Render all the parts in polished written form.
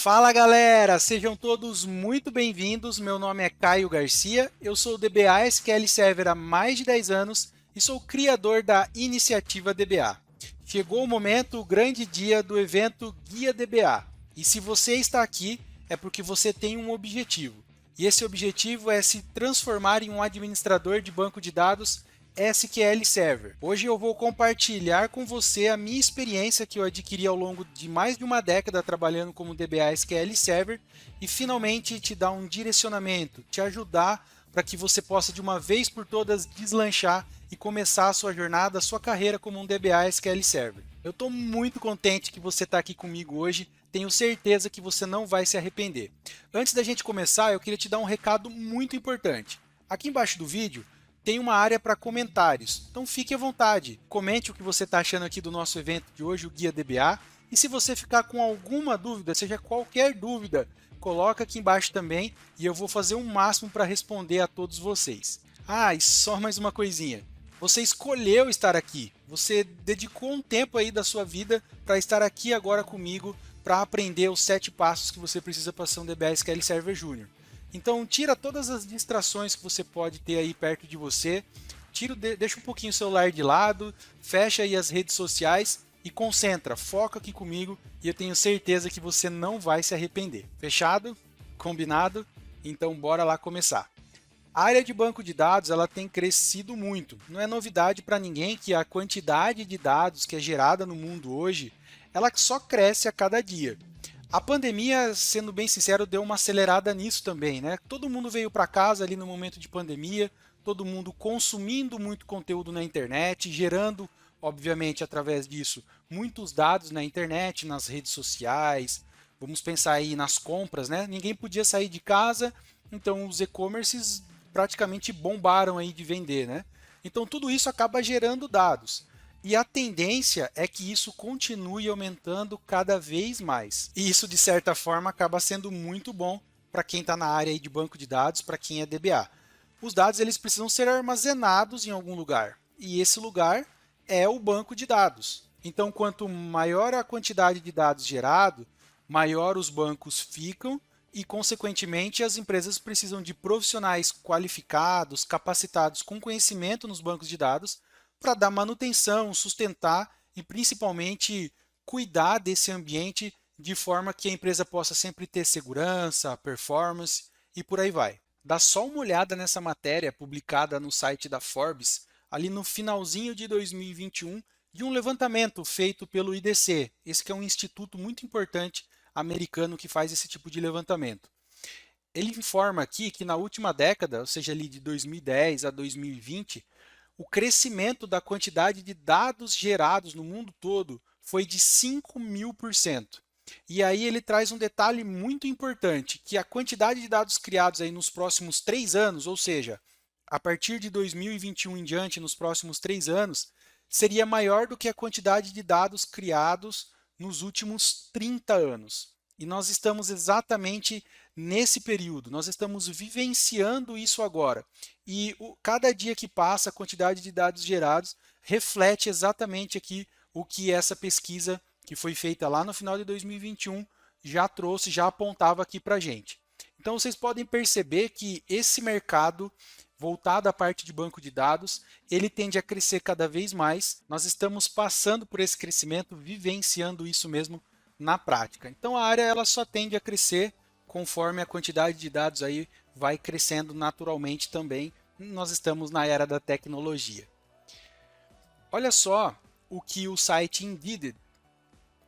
Fala galera, sejam todos muito bem-vindos. Meu nome é Caio Garcia, eu sou o DBA SQL Server há mais de 10 anos e sou o criador da iniciativa DBA. Chegou o momento, o grande dia do evento Guia DBA. E se você está aqui, é porque você tem um objetivo. E esse objetivo é se transformar em um administrador de banco de dados SQL Server. Hoje eu vou compartilhar com você a minha experiência que eu adquiri ao longo de mais de uma década trabalhando como DBA SQL Server e finalmente te dar um direcionamento, te ajudar para que você possa de uma vez por todas deslanchar e começar a sua jornada, a sua carreira como um DBA SQL Server. Eu estou muito contente que você está aqui comigo hoje, tenho certeza que você não vai se arrepender. Antes da gente começar, eu queria te dar um recado muito importante. Aqui embaixo do vídeo tem uma área para comentários, então fique à vontade. Comente o que você está achando aqui do nosso evento de hoje, o Guia DBA. E se você ficar com alguma dúvida, seja qualquer dúvida, coloca aqui embaixo também e eu vou fazer o máximo para responder a todos vocês. Ah, e só mais uma coisinha. Você escolheu estar aqui, você dedicou um tempo aí da sua vida para estar aqui agora comigo para aprender os 7 passos que você precisa para ser um DBA SQL Server Júnior. Então tira todas as distrações que você pode ter aí perto de você, deixa um pouquinho o celular de lado, fecha aí as redes sociais e concentra, foca aqui comigo e eu tenho certeza que você não vai se arrepender. Fechado? Combinado? Então bora lá começar. A área de banco de dados ela tem crescido muito. Não é novidade para ninguém que a quantidade de dados que é gerada no mundo hoje, ela só cresce a cada dia. A pandemia, sendo bem sincero, deu uma acelerada nisso também, né? Todo mundo veio para casa ali no momento de pandemia, todo mundo consumindo muito conteúdo na internet, gerando, obviamente, através disso, muitos dados na internet, nas redes sociais. Vamos pensar aí nas compras, né? Ninguém podia sair de casa, então os e-commerces praticamente bombaram aí de vender, né? Então tudo isso acaba gerando dados. E a tendência é que isso continue aumentando cada vez mais. E isso, de certa forma, acaba sendo muito bom para quem está na área de banco de dados, para quem é DBA. Os dados eles precisam ser armazenados em algum lugar. E esse lugar é o banco de dados. Então, quanto maior a quantidade de dados gerado, maior os bancos ficam e, consequentemente, as empresas precisam de profissionais qualificados, capacitados com conhecimento nos bancos de dados para dar manutenção, sustentar e principalmente cuidar desse ambiente de forma que a empresa possa sempre ter segurança, performance e por aí vai. Dá só uma olhada nessa matéria publicada no site da Forbes, ali no finalzinho de 2021, de um levantamento feito pelo IDC, esse que é um instituto muito importante americano que faz esse tipo de levantamento. Ele informa aqui que na última década, ou seja, ali de 2010 a 2020, o crescimento da quantidade de dados gerados no mundo todo foi de 5.000%. E aí ele traz um detalhe muito importante, que a quantidade de dados criados aí nos próximos 3 anos, ou seja, a partir de 2021 em diante, nos próximos 3 anos, seria maior do que a quantidade de dados criados nos últimos 30 anos. E nós estamos exatamente nesse período, nós estamos vivenciando isso agora. E cada dia que passa, a quantidade de dados gerados reflete exatamente aqui o que essa pesquisa que foi feita lá no final de 2021 já trouxe, já apontava aqui para a gente. Então vocês podem perceber que esse mercado voltado à parte de banco de dados, ele tende a crescer cada vez mais. Nós estamos passando por esse crescimento, vivenciando isso mesmo na prática. Então a área ela só tende a crescer conforme a quantidade de dados aí vai crescendo naturalmente também. Nós estamos na era da tecnologia. Olha só o que o site Indeed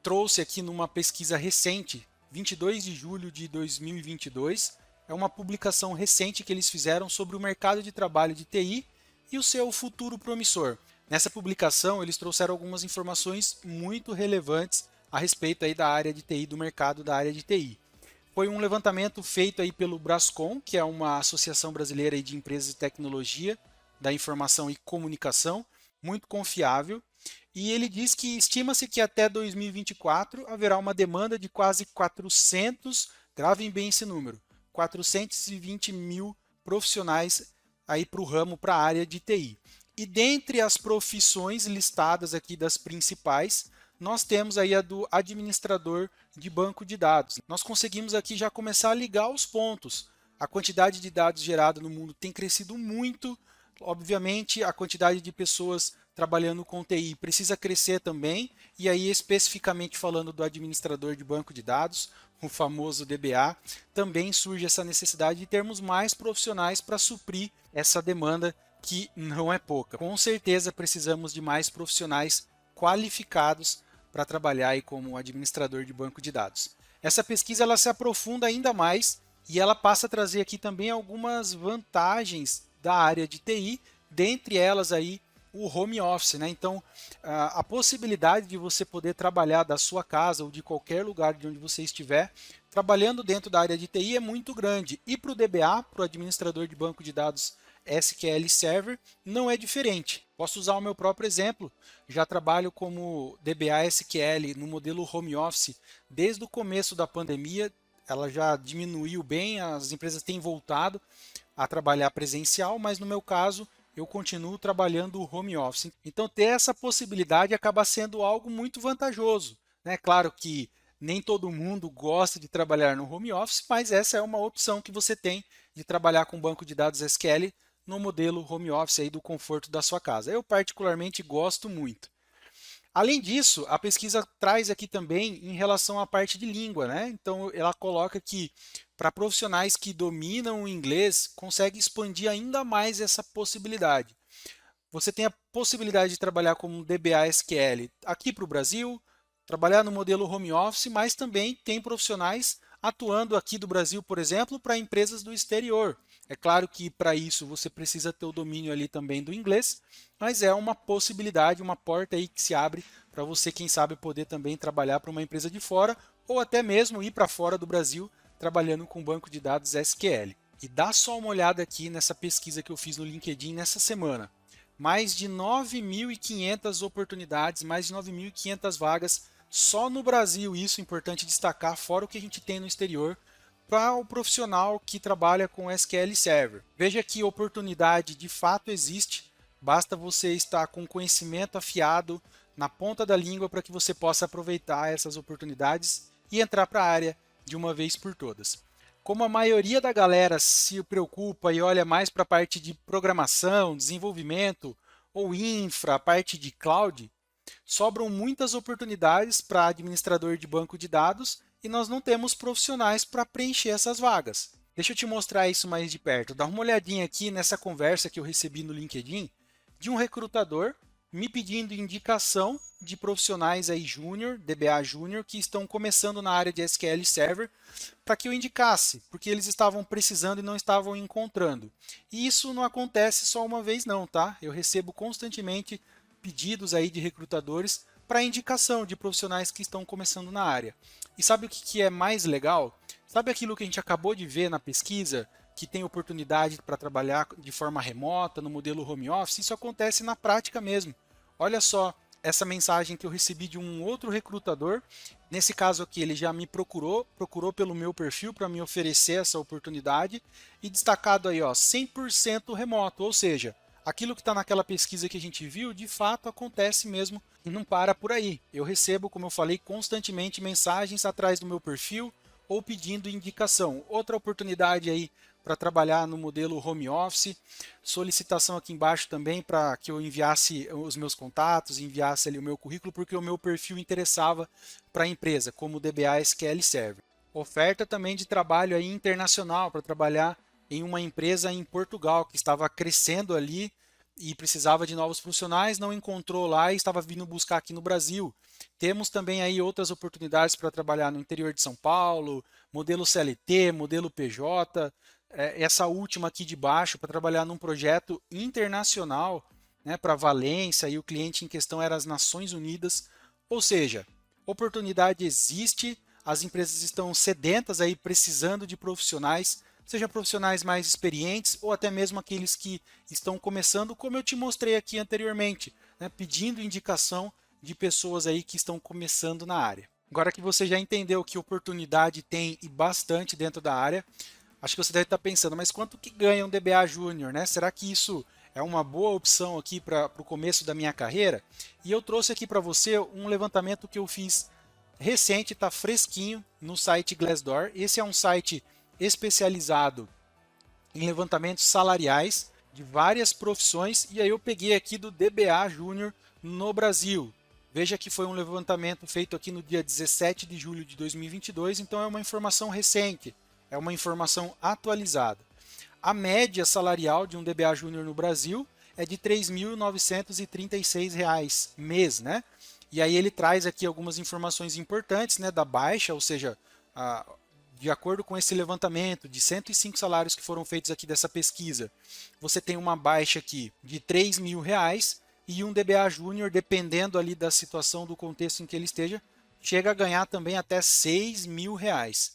trouxe aqui numa pesquisa recente, 22 de julho de 2022. É uma publicação recente que eles fizeram sobre o mercado de trabalho de TI e o seu futuro promissor. Nessa publicação, eles trouxeram algumas informações muito relevantes a respeito aí da área de TI, do mercado da área de TI. Foi um levantamento feito aí pelo Brascom, que é uma associação brasileira aí de empresas de tecnologia, da informação e comunicação, muito confiável. E ele diz que estima-se que até 2024 haverá uma demanda de quase 400, gravem bem esse número, 420 mil profissionais aí para o ramo, para a área de TI. E dentre as profissões listadas aqui das principais, nós temos aí a do administrador de banco de dados. Nós conseguimos aqui já começar a ligar os pontos. A quantidade de dados gerada no mundo tem crescido muito. Obviamente, a quantidade de pessoas trabalhando com TI precisa crescer também. E aí, especificamente falando do administrador de banco de dados, o famoso DBA, também surge essa necessidade de termos mais profissionais para suprir essa demanda que não é pouca. Com certeza precisamos de mais profissionais qualificados para trabalhar aí como administrador de banco de dados. Essa pesquisa ela se aprofunda ainda mais e ela passa a trazer aqui também algumas vantagens da área de TI, dentre elas aí o home office, né? Então, a possibilidade de você poder trabalhar da sua casa ou de qualquer lugar de onde você estiver, trabalhando dentro da área de TI é muito grande. E para o DBA, para o administrador de banco de dados SQL Server, não é diferente. Posso usar o meu próprio exemplo. Já trabalho como DBA SQL no modelo home office desde o começo da pandemia. Ela já diminuiu bem, as empresas têm voltado a trabalhar presencial, mas no meu caso eu continuo trabalhando home office. Então ter essa possibilidade acaba sendo algo muito vantajoso, né? Claro que nem todo mundo gosta de trabalhar no home office, mas essa é uma opção que você tem de trabalhar com banco de dados SQL no modelo home office aí do conforto da sua casa. Eu particularmente gosto muito. Além disso, a pesquisa traz aqui também em relação à parte de língua, né? Então ela coloca que para profissionais que dominam o inglês, consegue expandir ainda mais essa possibilidade. Você tem a possibilidade de trabalhar como DBA SQL aqui para o Brasil, trabalhar no modelo home office, mas também tem profissionais atuando aqui do Brasil, por exemplo, para empresas do exterior. É claro que para isso você precisa ter o domínio ali também do inglês, mas é uma possibilidade, uma porta aí que se abre para você, quem sabe, poder também trabalhar para uma empresa de fora ou até mesmo ir para fora do Brasil trabalhando com banco de dados SQL. E dá só uma olhada aqui nessa pesquisa que eu fiz no LinkedIn nessa semana. Mais de 9.500 oportunidades, mais de 9.500 vagas só no Brasil. Isso é importante destacar, fora o que a gente tem no exterior, para o profissional que trabalha com SQL Server. Veja que oportunidade de fato existe, basta você estar com conhecimento afiado na ponta da língua para que você possa aproveitar essas oportunidades e entrar para a área de uma vez por todas. Como a maioria da galera se preocupa e olha mais para a parte de programação, desenvolvimento ou infra, a parte de cloud, sobram muitas oportunidades para administrador de banco de dados e nós não temos profissionais para preencher essas vagas. Deixa eu te mostrar isso mais de perto. Dá uma olhadinha aqui nessa conversa que eu recebi no LinkedIn de um recrutador me pedindo indicação de profissionais aí júnior, DBA júnior, que estão começando na área de SQL Server, para que eu indicasse, porque eles estavam precisando e não estavam encontrando. E isso não acontece só uma vez não, tá? Eu recebo constantemente pedidos aí de recrutadores para indicação de profissionais que estão começando na área. E sabe o que é mais legal? Sabe aquilo que a gente acabou de ver na pesquisa, que tem oportunidade para trabalhar de forma remota, no modelo home office? Isso acontece na prática mesmo. Olha só essa mensagem que eu recebi de um outro recrutador. Nesse caso aqui, ele já me procurou pelo meu perfil para me oferecer essa oportunidade e destacado aí, ó, 100% remoto, ou seja, aquilo que está naquela pesquisa que a gente viu, de fato acontece mesmo e não para por aí. Eu recebo, como eu falei, constantemente mensagens atrás do meu perfil ou pedindo indicação. Outra oportunidade aí para trabalhar no modelo home office, solicitação aqui embaixo também para que eu enviasse os meus contatos, enviasse ali o meu currículo, porque o meu perfil interessava para a empresa, como DBA SQL Server. Oferta também de trabalho aí internacional para trabalhar em uma empresa em Portugal que estava crescendo ali e precisava de novos profissionais, não encontrou lá e estava vindo buscar aqui no Brasil. Temos também aí outras oportunidades para trabalhar no interior de São Paulo, modelo CLT, modelo PJ, essa última aqui de baixo para trabalhar num projeto internacional, né, para Valência, e o cliente em questão era as Nações Unidas. Ou seja, oportunidade existe, as empresas estão sedentas aí precisando de profissionais, seja profissionais mais experientes ou até mesmo aqueles que estão começando, como eu te mostrei aqui anteriormente, né, pedindo indicação de pessoas aí que estão começando na área. Agora que você já entendeu que oportunidade tem e bastante dentro da área, acho que você deve estar pensando, mas quanto que ganha um DBA Júnior, né? Será que isso é uma boa opção aqui para o começo da minha carreira. E eu trouxe aqui para você um levantamento que eu fiz recente, está fresquinho no site Glassdoor. Esse é um site especializado em levantamentos salariais de várias profissões, e aí eu peguei aqui do DBA Júnior no Brasil. Veja que foi um levantamento feito aqui no dia 17 de julho de 2022, então é uma informação recente, é uma informação atualizada. A média salarial de um DBA Júnior no Brasil é de R$ 3.936 mês, né? E aí ele traz aqui algumas informações importantes, né, da baixa, ou seja, de acordo com esse levantamento de 105 salários que foram feitos aqui dessa pesquisa, você tem uma baixa aqui de R$ 3.000 e um DBA Júnior, dependendo ali da situação, do contexto em que ele esteja, chega a ganhar também até R$ 6.000.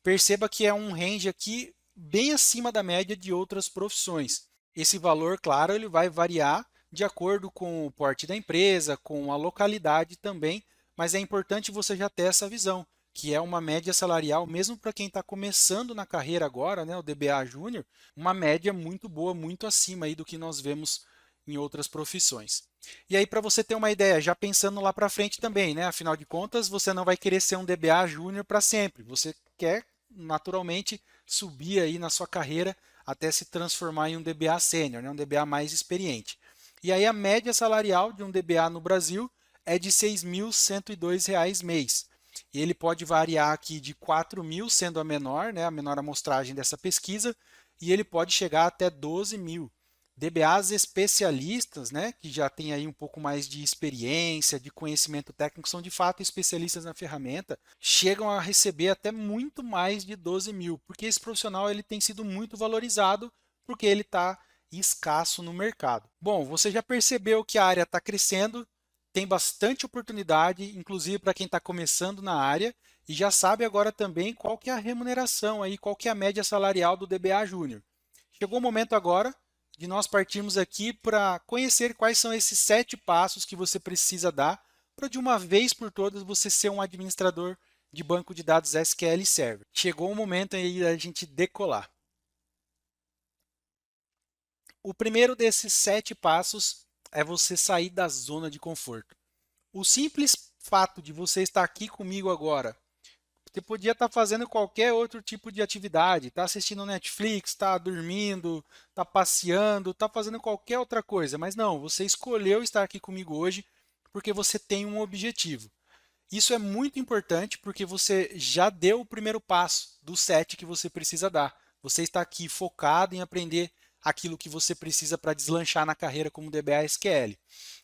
Perceba que é um range aqui bem acima da média de outras profissões. Esse valor, claro, ele vai variar de acordo com o porte da empresa, com a localidade também, mas é importante você já ter essa visão, que é uma média salarial, mesmo para quem está começando na carreira agora, né, o DBA Júnior, uma média muito boa, muito acima aí do que nós vemos em outras profissões. E aí, para você ter uma ideia, já pensando lá para frente também, né? Afinal de contas, você não vai querer ser um DBA Júnior para sempre. Você quer, naturalmente, subir aí na sua carreira até se transformar em um DBA sênior, né? Um DBA mais experiente. E aí a média salarial de um DBA no Brasil é de R$ 6.102 mês. E ele pode variar aqui de 4.000, sendo a menor, né, a menor amostragem dessa pesquisa, e ele pode chegar até 12.000. DBAs especialistas, né, que já têm aí um pouco mais de experiência, de conhecimento técnico, são de fato especialistas na ferramenta, chegam a receber até muito mais de 12.000, porque esse profissional ele tem sido muito valorizado, porque ele está escasso no mercado. Bom, você já percebeu que a área está crescendo, tem bastante oportunidade, inclusive para quem está começando na área, e já sabe agora também qual que é a remuneração aí, qual que é a média salarial do DBA Júnior. Chegou o momento agora de nós partirmos aqui para conhecer quais são esses 7 passos que você precisa dar para de uma vez por todas você ser um administrador de banco de dados SQL Server. Chegou o momento aí da gente decolar. O primeiro desses 7 passos é você sair da zona de conforto. O simples fato de você estar aqui comigo agora, você podia estar fazendo qualquer outro tipo de atividade, está assistindo Netflix, está dormindo, está passeando, está fazendo qualquer outra coisa, mas não, você escolheu estar aqui comigo hoje porque você tem um objetivo. Isso é muito importante porque você já deu o primeiro passo do 7 que você precisa dar. Você está aqui focado em aprender aquilo que você precisa para deslanchar na carreira como DBA SQL.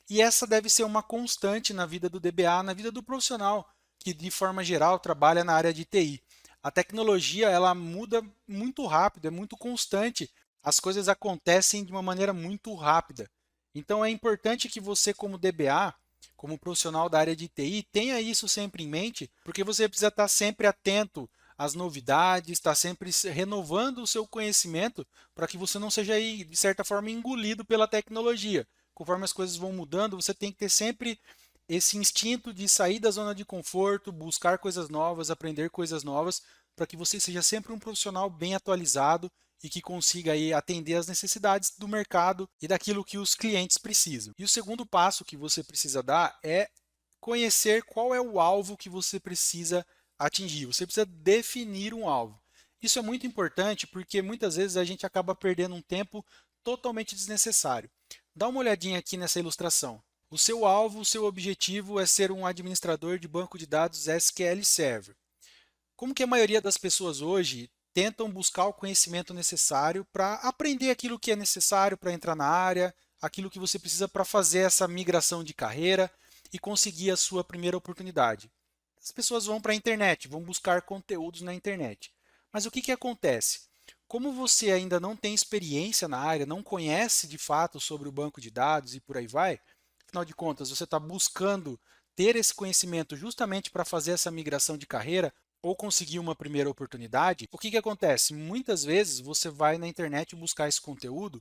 E essa deve ser uma constante na vida do DBA, na vida do profissional que de forma geral trabalha na área de TI. A tecnologia ela muda muito rápido, é muito constante. As coisas acontecem de uma maneira muito rápida. Então é importante que você como DBA, como profissional da área de TI, tenha isso sempre em mente, porque você precisa estar sempre atento às novidades, estar sempre renovando o seu conhecimento para que você não seja aí, de certa forma, engolido pela tecnologia. Conforme as coisas vão mudando, você tem que ter sempre esse instinto de sair da zona de conforto, buscar coisas novas, aprender coisas novas, para que você seja sempre um profissional bem atualizado e que consiga aí atender às necessidades do mercado e daquilo que os clientes precisam. E o segundo passo que você precisa dar é conhecer qual é o alvo que você precisa atingir. Você precisa definir um alvo. Isso é muito importante porque muitas vezes a gente acaba perdendo um tempo totalmente desnecessário. Dá uma olhadinha aqui nessa ilustração. O seu alvo, o seu objetivo é ser um administrador de banco de dados SQL Server. Como que a maioria das pessoas hoje tentam buscar o conhecimento necessário para aprender aquilo que é necessário para entrar na área, aquilo que você precisa para fazer essa migração de carreira e conseguir a sua primeira oportunidade? As pessoas vão para a internet, vão buscar conteúdos na internet. Mas o que que acontece? Como você ainda não tem experiência na área, não conhece de fato sobre o banco de dados e por aí vai, afinal de contas, você está buscando ter esse conhecimento justamente para fazer essa migração de carreira ou conseguir uma primeira oportunidade, o que que acontece? Muitas vezes você vai na internet buscar esse conteúdo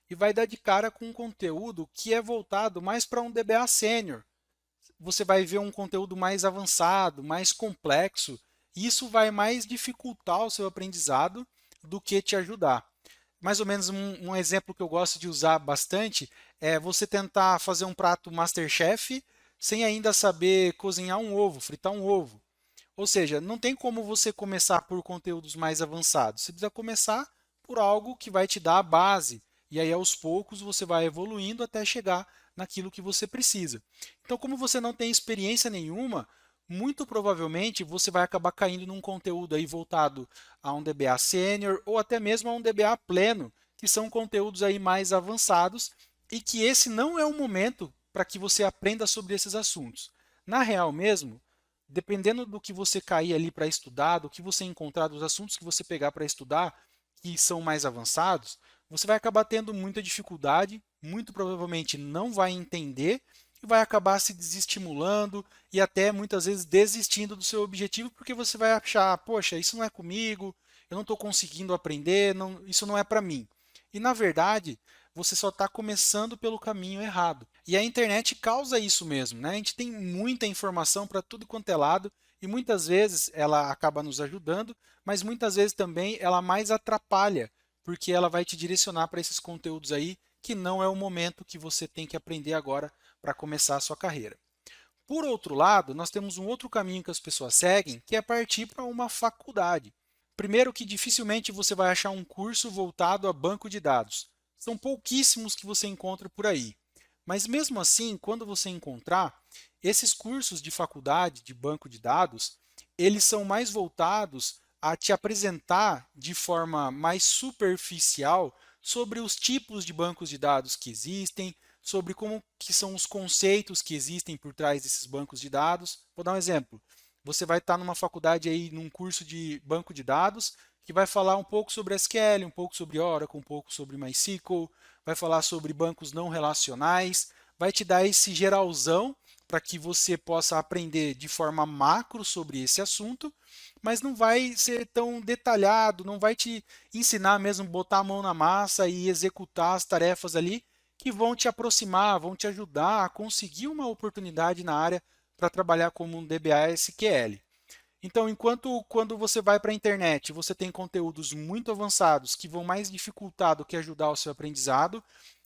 e vai dar de cara com um conteúdo que é voltado mais para um DBA sênior. Você vai ver um conteúdo mais avançado, mais complexo, e isso vai mais dificultar o seu aprendizado do que te ajudar. Mais ou menos um exemplo que eu gosto de usar bastante é você tentar fazer um prato MasterChef sem ainda saber cozinhar um ovo, fritar um ovo. Ou seja, não tem como você começar por conteúdos mais avançados. Você precisa começar por algo que vai te dar a base. E aí, aos poucos, você vai evoluindo até chegar naquilo que você precisa. Então, como você não tem experiência nenhuma, muito provavelmente você vai acabar caindo num conteúdo aí voltado a um DBA Sênior ou até mesmo a um DBA Pleno, que são conteúdos aí mais avançados e que esse não é o momento para que você aprenda sobre esses assuntos. Na real mesmo, dependendo do que você cair ali para estudar, do que você encontrar, dos assuntos que você pegar para estudar, que são mais avançados, você vai acabar tendo muita dificuldade, muito provavelmente não vai entender e vai acabar se desestimulando e até muitas vezes desistindo do seu objetivo, porque você vai achar, poxa, isso não é comigo, eu não estou conseguindo aprender, isso não é para mim. E na verdade, você só está começando pelo caminho errado. E a internet causa isso mesmo, né? A gente tem muita informação para tudo quanto é lado e muitas vezes ela acaba nos ajudando, mas muitas vezes também ela mais atrapalha, porque ela vai te direcionar para esses conteúdos aí que não é o momento que você tem que aprender agora para começar a sua carreira. Por outro lado, nós temos um outro caminho que as pessoas seguem, que é partir para uma faculdade. Primeiro que dificilmente você vai achar um curso voltado a banco de dados. São pouquíssimos que você encontra por aí. Mas mesmo assim, quando você encontrar, esses cursos de faculdade de banco de dados, eles são mais voltados a te apresentar de forma mais superficial sobre os tipos de bancos de dados que existem, sobre como que são os conceitos que existem por trás desses bancos de dados. Vou dar um exemplo. Você vai estar numa faculdade aí, num curso de banco de dados, que vai falar um pouco sobre SQL, um pouco sobre Oracle, um pouco sobre MySQL, vai falar sobre bancos não relacionais, vai te dar esse geralzão para que você possa aprender de forma macro sobre esse assunto, mas não vai ser tão detalhado, não vai te ensinar mesmo botar a mão na massa e executar as tarefas ali que vão te aproximar, vão te ajudar a conseguir uma oportunidade na área para trabalhar como um DBA SQL. Então, enquanto quando você vai para a internet, você tem conteúdos muito avançados que vão mais dificultar do que ajudar o seu aprendizado,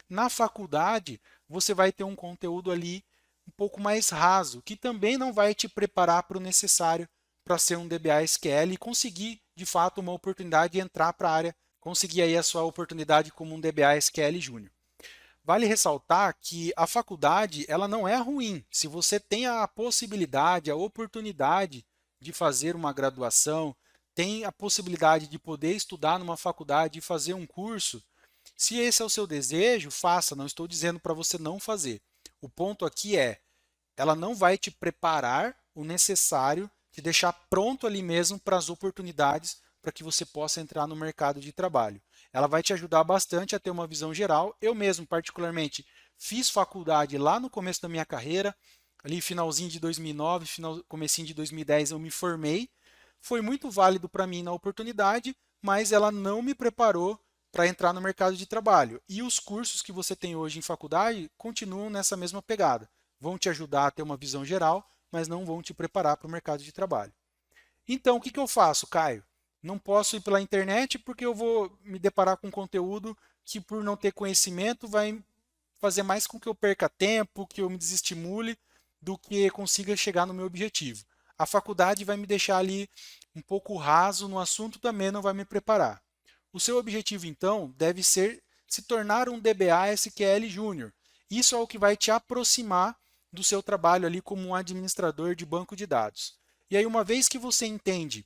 na faculdade você vai ter um conteúdo ali um pouco mais raso, que também não vai te preparar para o necessário para ser um DBA SQL e conseguir, de fato, uma oportunidade de entrar para a área, conseguir aí a sua oportunidade como um DBA SQL Júnior. Vale ressaltar que a faculdade ela não é ruim. Se você tem a possibilidade, a oportunidade de fazer uma graduação, tem a possibilidade de poder estudar numa faculdade e fazer um curso, se esse é o seu desejo, faça. Não estou dizendo para você não fazer. O ponto aqui é, ela não vai te preparar o necessário, te deixar pronto ali mesmo para as oportunidades para que você possa entrar no mercado de trabalho. Ela vai te ajudar bastante a ter uma visão geral. Eu mesmo, particularmente, fiz faculdade lá no começo da minha carreira, ali finalzinho de 2009, comecinho de 2010 eu me formei. Foi muito válido para mim na oportunidade, mas ela não me preparou para entrar no mercado de trabalho. E os cursos que você tem hoje em faculdade continuam nessa mesma pegada. Vão te ajudar a ter uma visão geral, mas não vão te preparar para o mercado de trabalho. Então, o que eu faço, Caio? Não posso ir pela internet porque eu vou me deparar com conteúdo que, por não ter conhecimento, vai fazer mais com que eu perca tempo, que eu me desestimule, do que consiga chegar no meu objetivo. A faculdade vai me deixar ali um pouco raso no assunto, também não vai me preparar. O seu objetivo, então, deve ser se tornar um DBA SQL Júnior. Isso é o que vai te aproximar do seu trabalho ali como um administrador de banco de dados. E aí, uma vez que você entende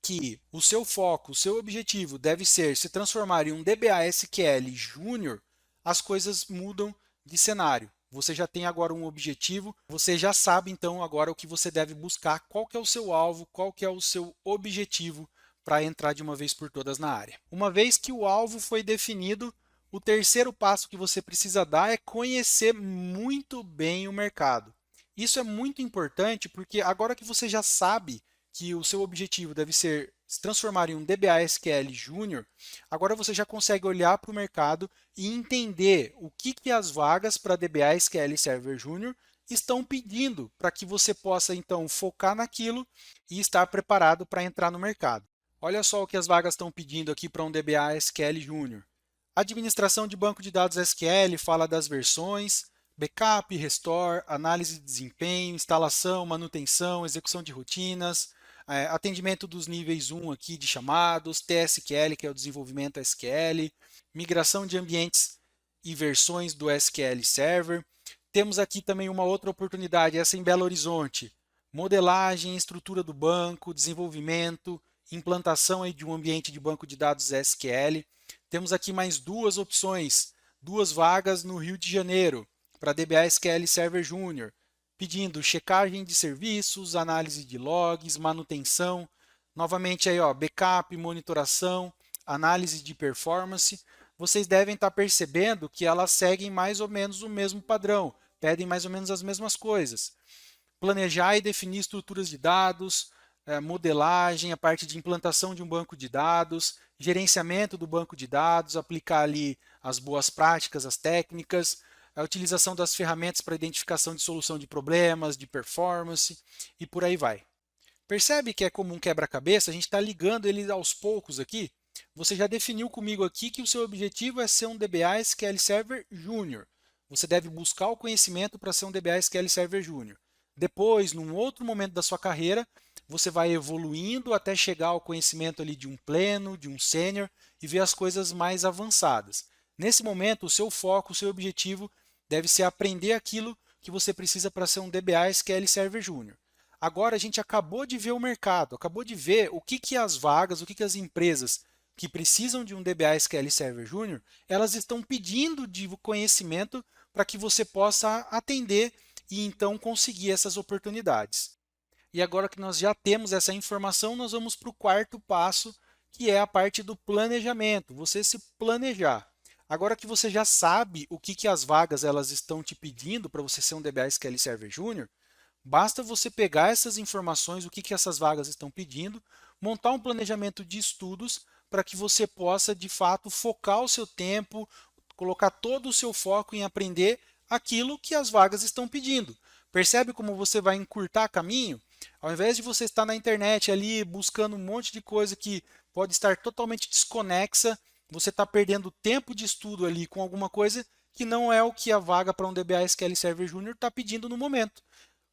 que o seu foco, o seu objetivo deve ser se transformar em um DBA SQL Júnior, as coisas mudam de cenário. Você já tem agora um objetivo, você já sabe então agora o que você deve buscar, qual que é o seu alvo, qual que é o seu objetivo para entrar de uma vez por todas na área. Uma vez que o alvo foi definido, o terceiro passo que você precisa dar é conhecer muito bem o mercado. Isso é muito importante porque agora que você já sabe que o seu objetivo deve ser se transformar em um DBA SQL Júnior, agora você já consegue olhar para o mercado e entender o que as vagas para DBA SQL Server Júnior estão pedindo para que você possa então focar naquilo e estar preparado para entrar no mercado. Olha só o que as vagas estão pedindo aqui para um DBA SQL Júnior. Administração de banco de dados SQL fala das versões, backup, restore, análise de desempenho, instalação, manutenção, execução de rotinas, atendimento dos níveis 1 aqui de chamados, TSQL, que é o desenvolvimento SQL, migração de ambientes e versões do SQL Server. Temos aqui também uma outra oportunidade, essa em Belo Horizonte, modelagem, estrutura do banco, desenvolvimento, implantação aí de um ambiente de banco de dados SQL. Temos aqui mais duas opções, duas vagas no Rio de Janeiro, para DBA SQL Server Júnior, pedindo checagem de serviços, análise de logs, manutenção, novamente aí, ó, backup, monitoração, análise de performance. Vocês devem estar percebendo que elas seguem mais ou menos o mesmo padrão, pedem mais ou menos as mesmas coisas. Planejar e definir estruturas de dados, modelagem, a parte de implantação de um banco de dados, gerenciamento do banco de dados, aplicar ali as boas práticas, as técnicas, a utilização das ferramentas para identificação de solução de problemas, de performance e por aí vai. Percebe que é como um quebra-cabeça? A gente está ligando ele aos poucos aqui. Você já definiu comigo aqui que o seu objetivo é ser um DBA SQL Server Júnior. Você deve buscar o conhecimento para ser um DBA SQL Server Júnior. Depois, num outro momento da sua carreira, você vai evoluindo até chegar ao conhecimento ali de um pleno, de um sênior e ver as coisas mais avançadas. Nesse momento, o seu foco, o seu objetivo deve ser aprender aquilo que você precisa para ser um DBA SQL Server Júnior. Agora a gente acabou de ver o mercado, acabou de ver o que as vagas, o que as empresas que precisam de um DBA SQL Server Júnior, elas estão pedindo de conhecimento para que você possa atender e então conseguir essas oportunidades. E agora que nós já temos essa informação, nós vamos para o quarto passo, que é a parte do planejamento, você se planejar. Agora que você já sabe o que as vagas elas estão te pedindo para você ser um DBA SQL Server Júnior, basta você pegar essas informações, o que essas vagas estão pedindo, montar um planejamento de estudos para que você possa, de fato, focar o seu tempo, colocar todo o seu foco em aprender aquilo que as vagas estão pedindo. Percebe como você vai encurtar caminho? Ao invés de você estar na internet ali buscando um monte de coisa que pode estar totalmente desconexa, você está perdendo tempo de estudo ali com alguma coisa que não é o que a vaga para um DBA SQL Server Júnior está pedindo no momento.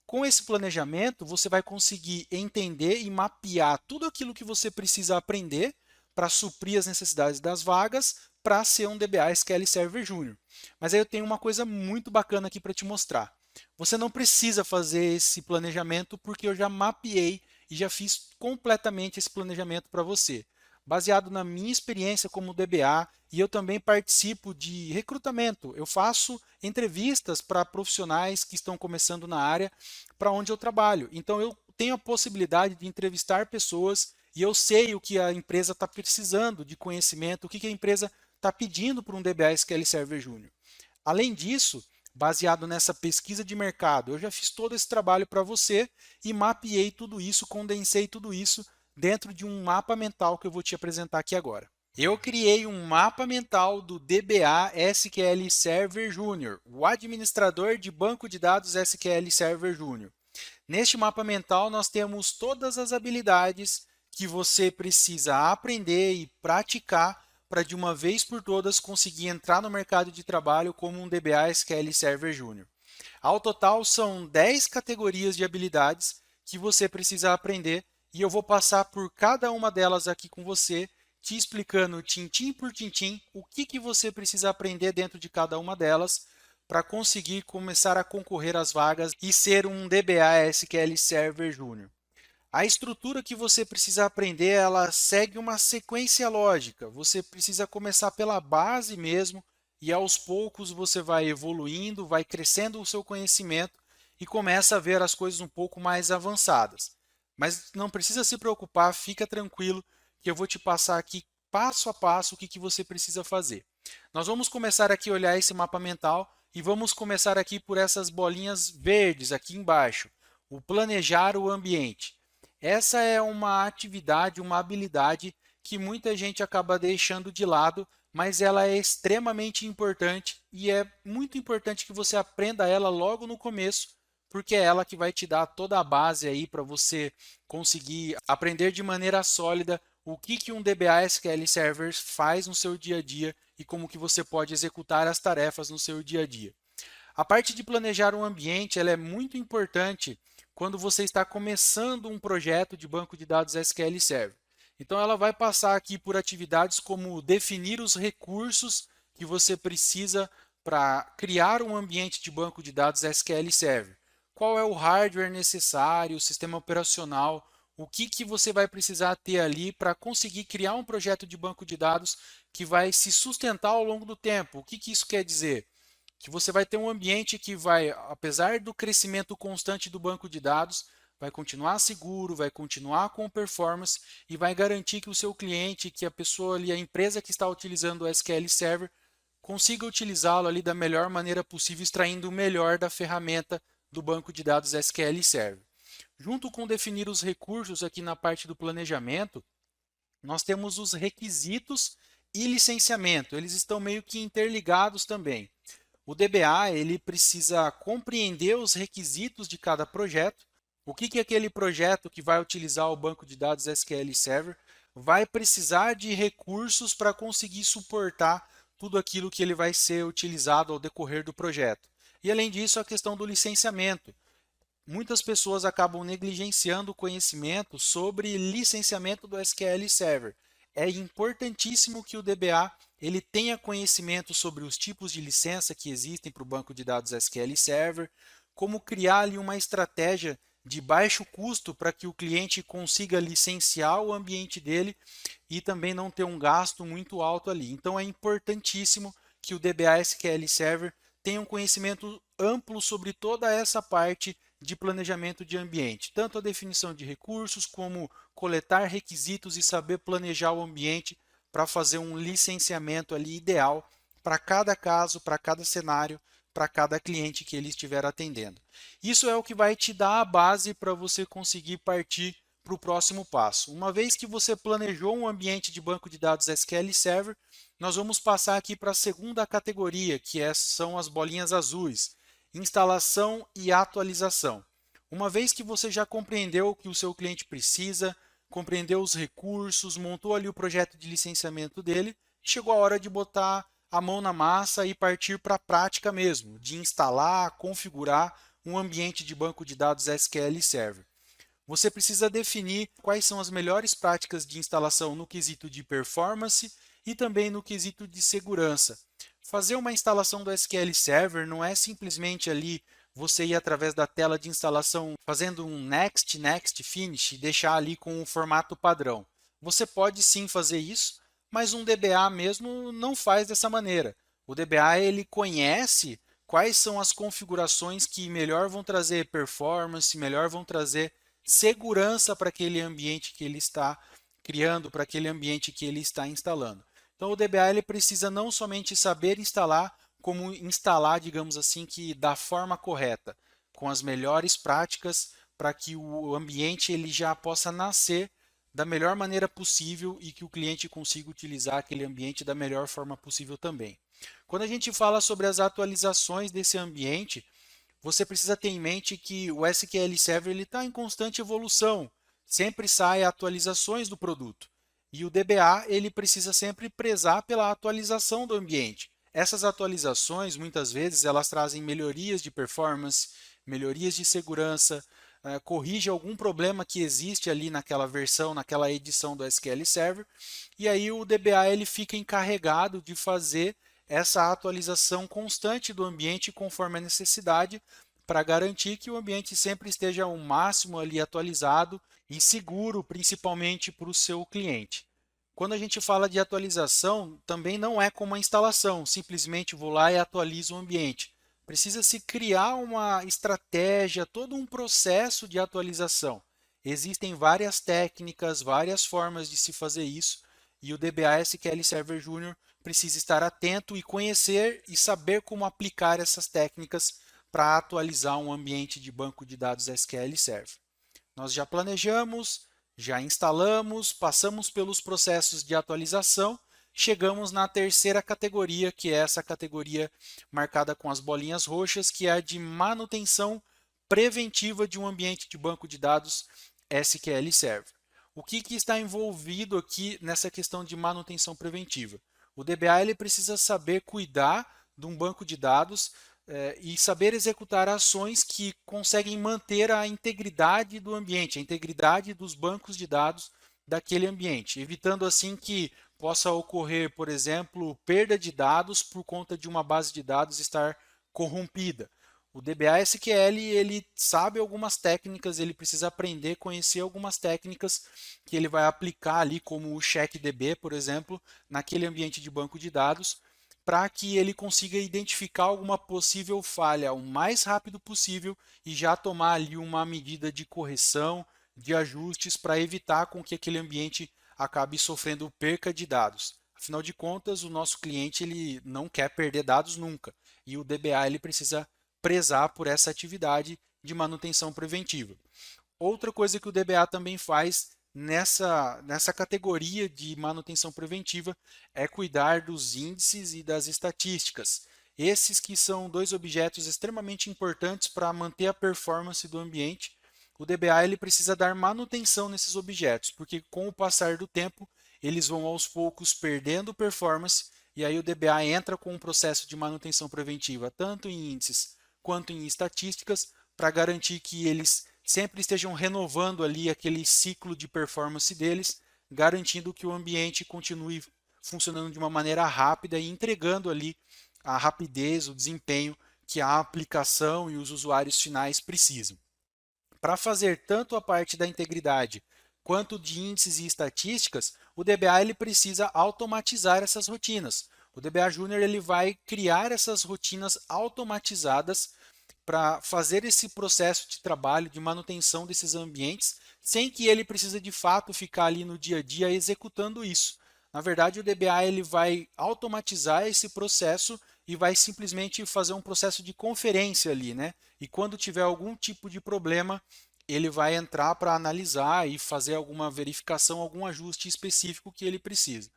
Com esse planejamento, você vai conseguir entender e mapear tudo aquilo que você precisa aprender para suprir as necessidades das vagas para ser um DBA SQL Server Júnior. Mas aí eu tenho uma coisa muito bacana aqui para te mostrar. Você não precisa fazer esse planejamento porque eu já mapeei e já fiz completamente esse planejamento para você. Baseado na minha experiência como DBA, e eu também participo de recrutamento. Eu faço entrevistas para profissionais que estão começando na área para onde eu trabalho. Então eu tenho a possibilidade de entrevistar pessoas e eu sei o que a empresa está precisando de conhecimento, o que a empresa está pedindo para um DBA SQL Server Júnior. Além disso, baseado nessa pesquisa de mercado, eu já fiz todo esse trabalho para você e mapeei tudo isso, condensei tudo isso dentro de um mapa mental que eu vou te apresentar aqui agora. Eu criei um mapa mental do DBA SQL Server Júnior, o administrador de banco de dados SQL Server Júnior. Neste mapa mental, nós temos todas as habilidades que você precisa aprender e praticar para de uma vez por todas conseguir entrar no mercado de trabalho como um DBA SQL Server Júnior. Ao total, são 10 categorias de habilidades que você precisa aprender e eu vou passar por cada uma delas aqui com você, te explicando tintim por tintim o que você precisa aprender dentro de cada uma delas para conseguir começar a concorrer às vagas e ser um DBA SQL Server Júnior. A estrutura que você precisa aprender, ela segue uma sequência lógica. Você precisa começar pela base mesmo e aos poucos você vai evoluindo, vai crescendo o seu conhecimento e começa a ver as coisas um pouco mais avançadas. Mas não precisa se preocupar, fica tranquilo que eu vou te passar aqui passo a passo o que você precisa fazer. Nós vamos começar aqui a olhar esse mapa mental e vamos começar aqui por essas bolinhas verdes aqui embaixo, o planejar o ambiente. Essa é uma atividade, uma habilidade que muita gente acaba deixando de lado, mas ela é extremamente importante e é muito importante que você aprenda ela logo no começo, porque é ela que vai te dar toda a base aí para você conseguir aprender de maneira sólida o que um DBA SQL Server faz no seu dia a dia e como que você pode executar as tarefas no seu dia a dia. A parte de planejar um ambiente ela é muito importante quando você está começando um projeto de banco de dados SQL Server. Então, ela vai passar aqui por atividades como definir os recursos que você precisa para criar um ambiente de banco de dados SQL Server. Qual é o hardware necessário, o sistema operacional, o que você vai precisar ter ali para conseguir criar um projeto de banco de dados que vai se sustentar ao longo do tempo. O que isso quer dizer? Que você vai ter um ambiente que vai, apesar do crescimento constante do banco de dados, vai continuar seguro, vai continuar com performance e vai garantir que o seu cliente, que a pessoa ali, a empresa que está utilizando o SQL Server, consiga utilizá-lo ali da melhor maneira possível, extraindo o melhor da ferramenta do banco de dados SQL Server. Junto com definir os recursos aqui na parte do planejamento, nós temos os requisitos e licenciamento. Eles estão meio que interligados também. O DBA ele precisa compreender os requisitos de cada projeto. O que aquele projeto que vai utilizar o banco de dados SQL Server vai precisar de recursos para conseguir suportar tudo aquilo que ele vai ser utilizado ao decorrer do projeto. E além disso, a questão do licenciamento. Muitas pessoas acabam negligenciando o conhecimento sobre licenciamento do SQL Server. É importantíssimo que o DBA ele tenha conhecimento sobre os tipos de licença que existem para o banco de dados SQL Server, como criar ali uma estratégia de baixo custo para que o cliente consiga licenciar o ambiente dele e também não ter um gasto muito alto ali. Então é importantíssimo que o DBA SQL Server tenha um conhecimento amplo sobre toda essa parte de planejamento de ambiente, tanto a definição de recursos, como coletar requisitos e saber planejar o ambiente para fazer um licenciamento ali ideal para cada caso, para cada cenário, para cada cliente que ele estiver atendendo. Isso é o que vai te dar a base para você conseguir partir para o próximo passo. Uma vez que você planejou um ambiente de banco de dados SQL Server, nós vamos passar aqui para a segunda categoria, que são as bolinhas azuis, instalação e atualização. Uma vez que você já compreendeu o que o seu cliente precisa, compreendeu os recursos, montou ali o projeto de licenciamento dele, chegou a hora de botar a mão na massa e partir para a prática mesmo, de instalar, configurar um ambiente de banco de dados SQL Server. Você precisa definir quais são as melhores práticas de instalação no quesito de performance e também no quesito de segurança. Fazer uma instalação do SQL Server não é simplesmente ali você ir através da tela de instalação fazendo um next, next, finish e deixar ali com o formato padrão. Você pode sim fazer isso, mas um DBA mesmo não faz dessa maneira. O DBA ele conhece quais são as configurações que melhor vão trazer performance, melhor vão trazer segurança para aquele ambiente que ele está criando, para aquele ambiente que ele está instalando. Então o DBA ele precisa não somente saber instalar, como instalar, digamos assim, que da forma correta, com as melhores práticas para que o ambiente ele já possa nascer da melhor maneira possível e que o cliente consiga utilizar aquele ambiente da melhor forma possível também. Quando a gente fala sobre as atualizações desse ambiente, você precisa ter em mente que o SQL Server está em constante evolução, sempre saem atualizações do produto. E o DBA ele precisa sempre prezar pela atualização do ambiente. Essas atualizações, muitas vezes, elas trazem melhorias de performance, melhorias de segurança, corrige algum problema que existe ali naquela versão, naquela edição do SQL Server, e aí o DBA ele fica encarregado de fazer essa atualização constante do ambiente conforme a necessidade para garantir que o ambiente sempre esteja ao máximo ali atualizado e seguro, principalmente para o seu cliente. Quando a gente fala de atualização, também não é como a instalação, simplesmente vou lá e atualizo o ambiente. Precisa se criar uma estratégia, todo um processo de atualização. Existem várias técnicas, várias formas de se fazer isso, e o DBA SQL Server Júnior precisa estar atento e conhecer e saber como aplicar essas técnicas para atualizar um ambiente de banco de dados SQL Server. Nós já planejamos, já instalamos, passamos pelos processos de atualização, chegamos na terceira categoria, que é essa categoria marcada com as bolinhas roxas, que é a de manutenção preventiva de um ambiente de banco de dados SQL Server. O que está envolvido aqui nessa questão de manutenção preventiva? O DBA ele precisa saber cuidar de um banco de dados e saber executar ações que conseguem manter a integridade do ambiente, a integridade dos bancos de dados daquele ambiente, evitando assim que possa ocorrer, por exemplo, perda de dados por conta de uma base de dados estar corrompida. O DBA SQL ele sabe algumas técnicas, ele precisa aprender, conhecer algumas técnicas que ele vai aplicar ali, como o CheckDB, por exemplo, naquele ambiente de banco de dados, para que ele consiga identificar alguma possível falha o mais rápido possível e já tomar ali uma medida de correção, de ajustes para evitar com que aquele ambiente acabe sofrendo perca de dados. Afinal de contas, o nosso cliente ele não quer perder dados nunca e o DBA ele precisa prezar por essa atividade de manutenção preventiva. Outra coisa que o DBA também faz nessa categoria de manutenção preventiva é cuidar dos índices e das estatísticas. Esses que são dois objetos extremamente importantes para manter a performance do ambiente. O DBA ele precisa dar manutenção nesses objetos, porque com o passar do tempo eles vão aos poucos perdendo performance e aí o DBA entra com um processo de manutenção preventiva tanto em índices quanto em estatísticas, para garantir que eles sempre estejam renovando ali aquele ciclo de performance deles, garantindo que o ambiente continue funcionando de uma maneira rápida e entregando ali a rapidez, o desempenho que a aplicação e os usuários finais precisam. Para fazer tanto a parte da integridade quanto de índices e estatísticas, o DBA ele precisa automatizar essas rotinas. O DBA Júnior ele vai criar essas rotinas automatizadas para fazer esse processo de trabalho, de manutenção desses ambientes, sem que ele precise de fato ficar ali no dia a dia executando isso. Na verdade, o DBA ele vai automatizar esse processo e vai simplesmente fazer um processo de conferência ali, né? E quando tiver algum tipo de problema, ele vai entrar para analisar e fazer alguma verificação, algum ajuste específico que ele precisa.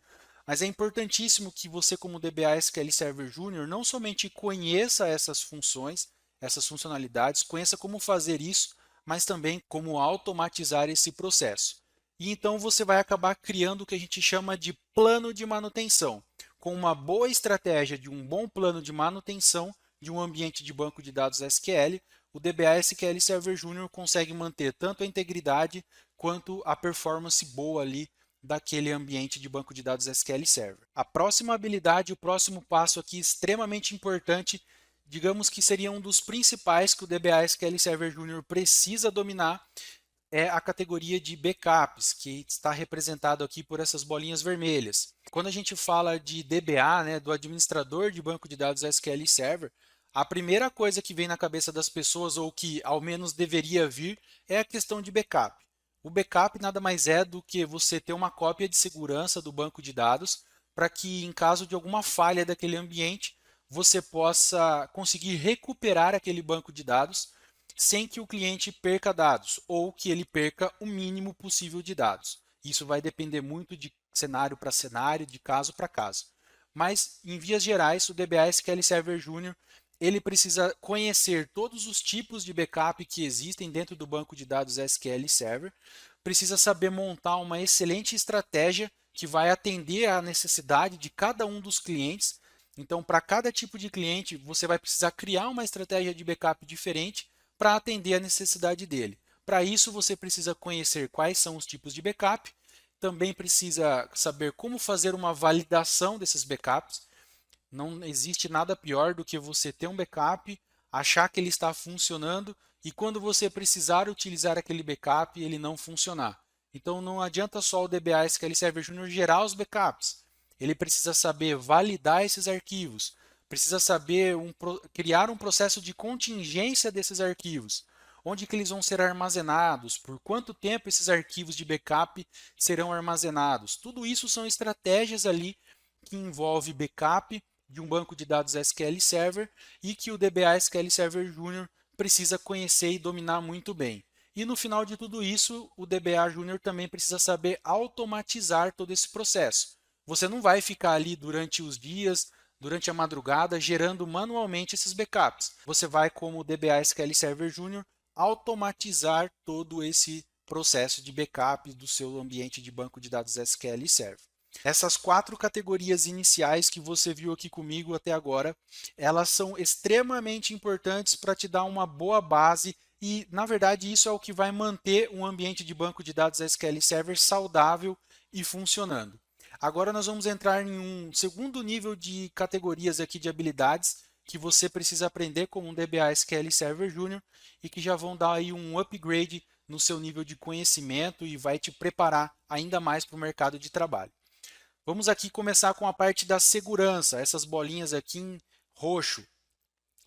Mas é importantíssimo que você, como DBA SQL Server Júnior, não somente conheça essas funções, essas funcionalidades, conheça como fazer isso, mas também como automatizar esse processo. E então você vai acabar criando o que a gente chama de plano de manutenção. Com uma boa estratégia de um bom plano de manutenção de um ambiente de banco de dados SQL, o DBA SQL Server Júnior consegue manter tanto a integridade quanto a performance boa ali daquele ambiente de banco de dados SQL Server. A próxima habilidade, o próximo passo aqui extremamente importante, digamos que seria um dos principais que o DBA SQL Server Júnior precisa dominar, é a categoria de backups, que está representado aqui por essas bolinhas vermelhas. Quando a gente fala de DBA, né, do administrador de banco de dados SQL Server, a primeira coisa que vem na cabeça das pessoas, ou que ao menos deveria vir, é a questão de backup. O backup nada mais é do que você ter uma cópia de segurança do banco de dados para que, em caso de alguma falha daquele ambiente, você possa conseguir recuperar aquele banco de dados sem que o cliente perca dados ou que ele perca o mínimo possível de dados. Isso vai depender muito de cenário para cenário, de caso para caso. Mas, em vias gerais, o DBA SQL Server Júnior ele precisa conhecer todos os tipos de backup que existem dentro do banco de dados SQL Server, precisa saber montar uma excelente estratégia que vai atender à necessidade de cada um dos clientes. Então, para cada tipo de cliente, você vai precisar criar uma estratégia de backup diferente para atender a necessidade dele. Para isso, você precisa conhecer quais são os tipos de backup, também precisa saber como fazer uma validação desses backups. Não existe nada pior do que você ter um backup, achar que ele está funcionando e quando você precisar utilizar aquele backup, ele não funcionar. Então não adianta só o DBA SQL Server Junior gerar os backups. Ele precisa saber validar esses arquivos, precisa saber criar um processo de contingência desses arquivos. Onde que eles vão ser armazenados, por quanto tempo esses arquivos de backup serão armazenados. Tudo isso são estratégias ali que envolve backup de um banco de dados SQL Server e que o DBA SQL Server Junior precisa conhecer e dominar muito bem. E no final de tudo isso, o DBA Junior também precisa saber automatizar todo esse processo. Você não vai ficar ali durante os dias, durante a madrugada, gerando manualmente esses backups. Você vai, como o DBA SQL Server Junior, automatizar todo esse processo de backup do seu ambiente de banco de dados SQL Server. Essas 4 categorias iniciais que você viu aqui comigo até agora, elas são extremamente importantes para te dar uma boa base e, na verdade, isso é o que vai manter um ambiente de banco de dados SQL Server saudável e funcionando. Agora nós vamos entrar em um segundo nível de categorias aqui de habilidades que você precisa aprender como um DBA SQL Server Júnior e que já vão dar aí um upgrade no seu nível de conhecimento e vai te preparar ainda mais para o mercado de trabalho. Vamos aqui começar com a parte da segurança, essas bolinhas aqui em roxo.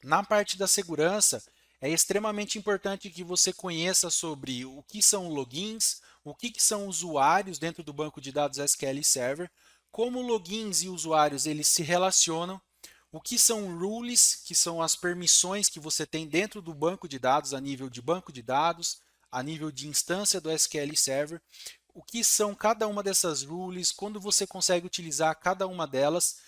Na parte da segurança, é extremamente importante que você conheça sobre o que são logins, o que são usuários dentro do banco de dados SQL Server, como logins e usuários eles se relacionam, o que são rules, que são as permissões que você tem dentro do banco de dados a nível de banco de dados, a nível de instância do SQL Server, o que são cada uma dessas rules, quando você consegue utilizar cada uma delas,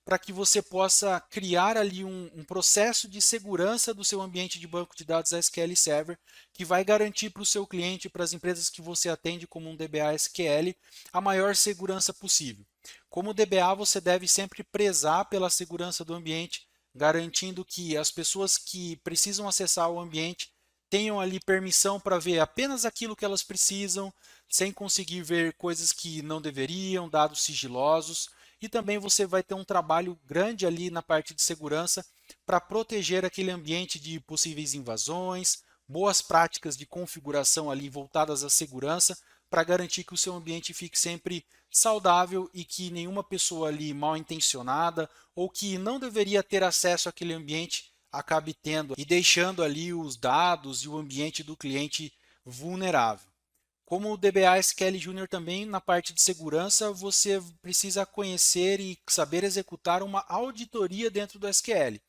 para que você possa criar ali um processo de segurança do seu ambiente de banco de dados SQL Server, que vai garantir para o seu cliente, para as empresas que você atende como um DBA SQL, a maior segurança possível. Como DBA, você deve sempre prezar pela segurança do ambiente, garantindo que as pessoas que precisam acessar o ambiente tenham ali permissão para ver apenas aquilo que elas precisam, sem conseguir ver coisas que não deveriam, dados sigilosos. E também você vai ter um trabalho grande ali na parte de segurança para proteger aquele ambiente de possíveis invasões, boas práticas de configuração ali voltadas à segurança, para garantir que o seu ambiente fique sempre saudável e que nenhuma pessoa ali mal intencionada ou que não deveria ter acesso àquele ambiente acabe tendo e deixando ali os dados e o ambiente do cliente vulnerável. Como o DBA SQL Junior também, na parte de segurança, você precisa conhecer e saber executar uma auditoria dentro do SQL.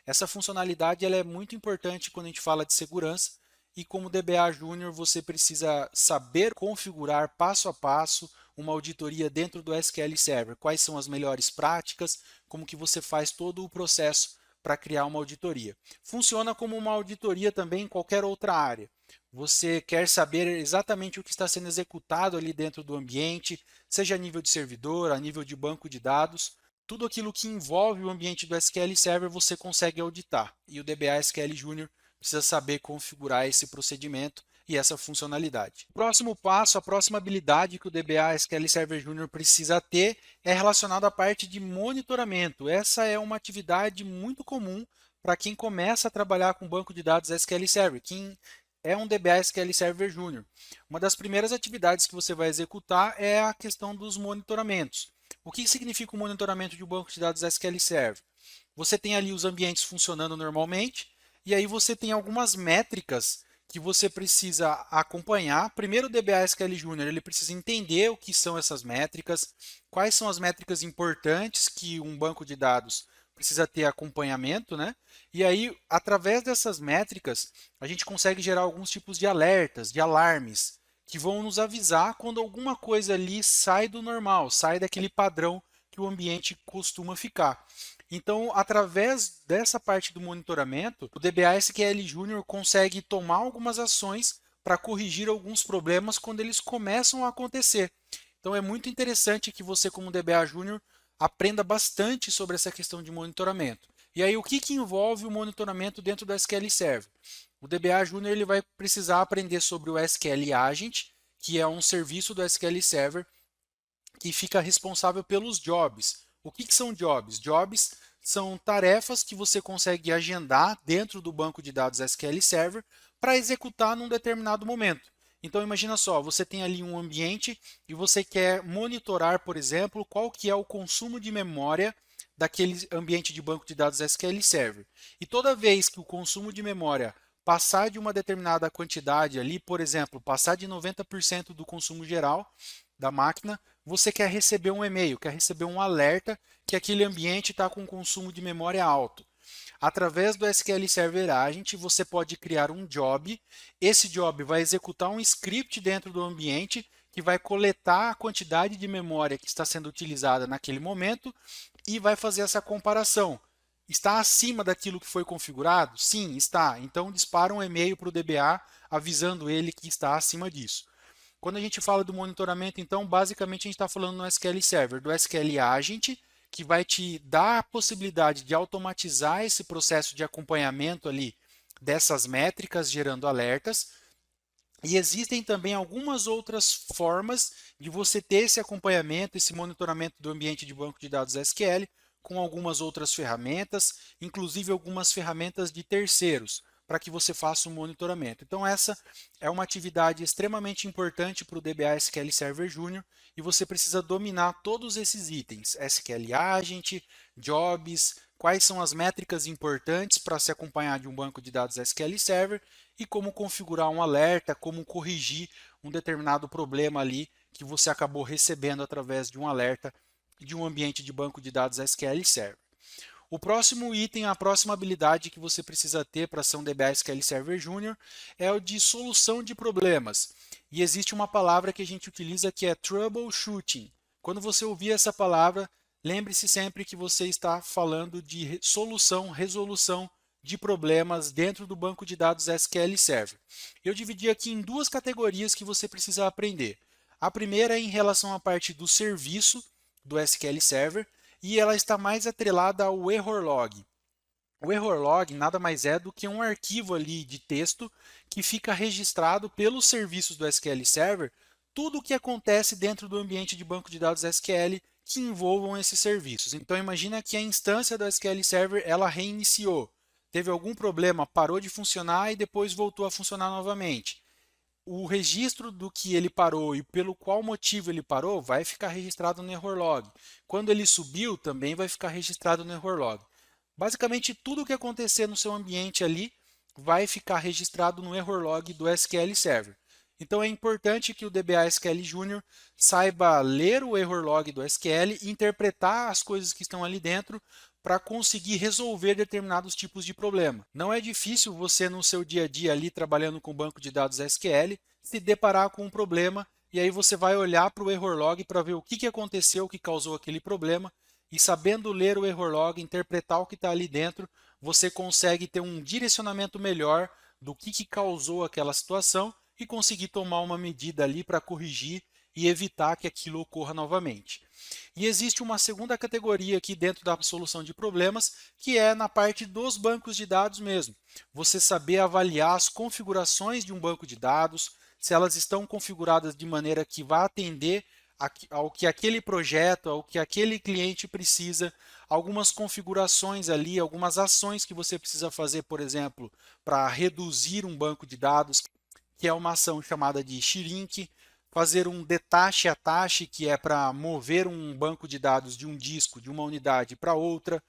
Essa funcionalidade ela é muito importante quando a gente fala de segurança e como DBA Júnior você precisa saber configurar passo a passo uma auditoria dentro do SQL Server. Quais são as melhores práticas, como que você faz todo o processo para criar uma auditoria. Funciona como uma auditoria também em qualquer outra área. Você quer saber exatamente o que está sendo executado ali dentro do ambiente, seja a nível de servidor, a nível de banco de dados. Tudo aquilo que envolve o ambiente do SQL Server você consegue auditar. E o DBA SQL Junior precisa saber configurar esse procedimento e essa funcionalidade. O próximo passo, a próxima habilidade que o DBA SQL Server Junior precisa ter é relacionado à parte de monitoramento. Essa é uma atividade muito comum para quem começa a trabalhar com banco de dados SQL Server, quem é um DBA SQL Server Junior. Uma das primeiras atividades que você vai executar é a questão dos monitoramentos. O que significa o monitoramento de um banco de dados SQL Server? Você tem ali os ambientes funcionando normalmente, e aí você tem algumas métricas que você precisa acompanhar. Primeiro, o DBA SQL Junior ele precisa entender o que são essas métricas, quais são as métricas importantes que um banco de dados precisa ter acompanhamento, né? E aí, através dessas métricas, a gente consegue gerar alguns tipos de alertas, de alarmes, que vão nos avisar quando alguma coisa ali sai do normal, sai daquele padrão que o ambiente costuma ficar. Então, através dessa parte do monitoramento, o DBA SQL Junior consegue tomar algumas ações para corrigir alguns problemas quando eles começam a acontecer. Então, é muito interessante que você, como DBA Júnior, aprenda bastante sobre essa questão de monitoramento. E aí, o que envolve o monitoramento dentro do SQL Server? O DBA Júnior ele vai precisar aprender sobre o SQL Agent, que é um serviço do SQL Server que fica responsável pelos jobs. O que são jobs? Jobs são tarefas que você consegue agendar dentro do banco de dados SQL Server para executar num determinado momento. Então imagina só, você tem ali um ambiente e você quer monitorar, por exemplo, qual que é o consumo de memória daquele ambiente de banco de dados SQL Server. E toda vez que o consumo de memória passar de uma determinada quantidade ali, por exemplo, passar de 90% do consumo geral da máquina, você quer receber um e-mail, quer receber um alerta que aquele ambiente está com consumo de memória alto. Através do SQL Server Agent, você pode criar um job. Esse job vai executar um script dentro do ambiente que vai coletar a quantidade de memória que está sendo utilizada naquele momento e vai fazer essa comparação. Está acima daquilo que foi configurado? Sim, está. Então dispara um e-mail para o DBA avisando ele que está acima disso. Quando a gente fala do monitoramento, então, basicamente a gente está falando no SQL Server, do SQL Agent, que vai te dar a possibilidade de automatizar esse processo de acompanhamento ali dessas métricas, gerando alertas. E existem também algumas outras formas de você ter esse acompanhamento, esse monitoramento do ambiente de banco de dados SQL, com algumas outras ferramentas, inclusive algumas ferramentas de terceiros, para que você faça um monitoramento. Então, essa é uma atividade extremamente importante para o DBA SQL Server Junior e você precisa dominar todos esses itens: SQL Agent, Jobs, quais são as métricas importantes para se acompanhar de um banco de dados SQL Server e como configurar um alerta, como corrigir um determinado problema ali que você acabou recebendo através de um alerta de um ambiente de banco de dados SQL Server. O próximo item, a próxima habilidade que você precisa ter para ser um DBA SQL Server Junior é o de solução de problemas. E existe uma palavra que a gente utiliza que é troubleshooting. Quando você ouvir essa palavra, lembre-se sempre que você está falando de solução, resolução de problemas dentro do banco de dados SQL Server. Eu dividi aqui em duas categorias que você precisa aprender. A primeira é em relação à parte do serviço do SQL Server, e ela está mais atrelada ao error log. O error log nada mais é do que um arquivo ali de texto que fica registrado pelos serviços do SQL Server tudo o que acontece dentro do ambiente de banco de dados SQL que envolvam esses serviços. Então imagina que a instância do SQL Server ela reiniciou, teve algum problema, parou de funcionar e depois voltou a funcionar novamente. O registro do que ele parou e pelo qual motivo ele parou vai ficar registrado no error log. Quando ele subiu, também vai ficar registrado no error log. Basicamente, tudo o que acontecer no seu ambiente ali vai ficar registrado no error log do SQL Server. Então é importante que o DBA SQL Junior saiba ler o error log do SQL e interpretar as coisas que estão ali dentro para conseguir resolver determinados tipos de problema. Não é difícil você no seu dia a dia ali trabalhando com banco de dados SQL se deparar com um problema e aí você vai olhar para o error log para ver o que aconteceu que causou aquele problema e sabendo ler o error log, interpretar o que está ali dentro, você consegue ter um direcionamento melhor do que causou aquela situação e conseguir tomar uma medida ali para corrigir e evitar que aquilo ocorra novamente. E existe uma segunda categoria aqui dentro da solução de problemas, que é na parte dos bancos de dados mesmo. Você saber avaliar as configurações de um banco de dados, se elas estão configuradas de maneira que vá atender ao que aquele projeto, ao que aquele cliente precisa, algumas configurações ali, algumas ações que você precisa fazer, por exemplo, para reduzir um banco de dados, que é uma ação chamada de shrink, fazer um detache-atache, que é para mover um banco de dados de um disco, de uma unidade para outra,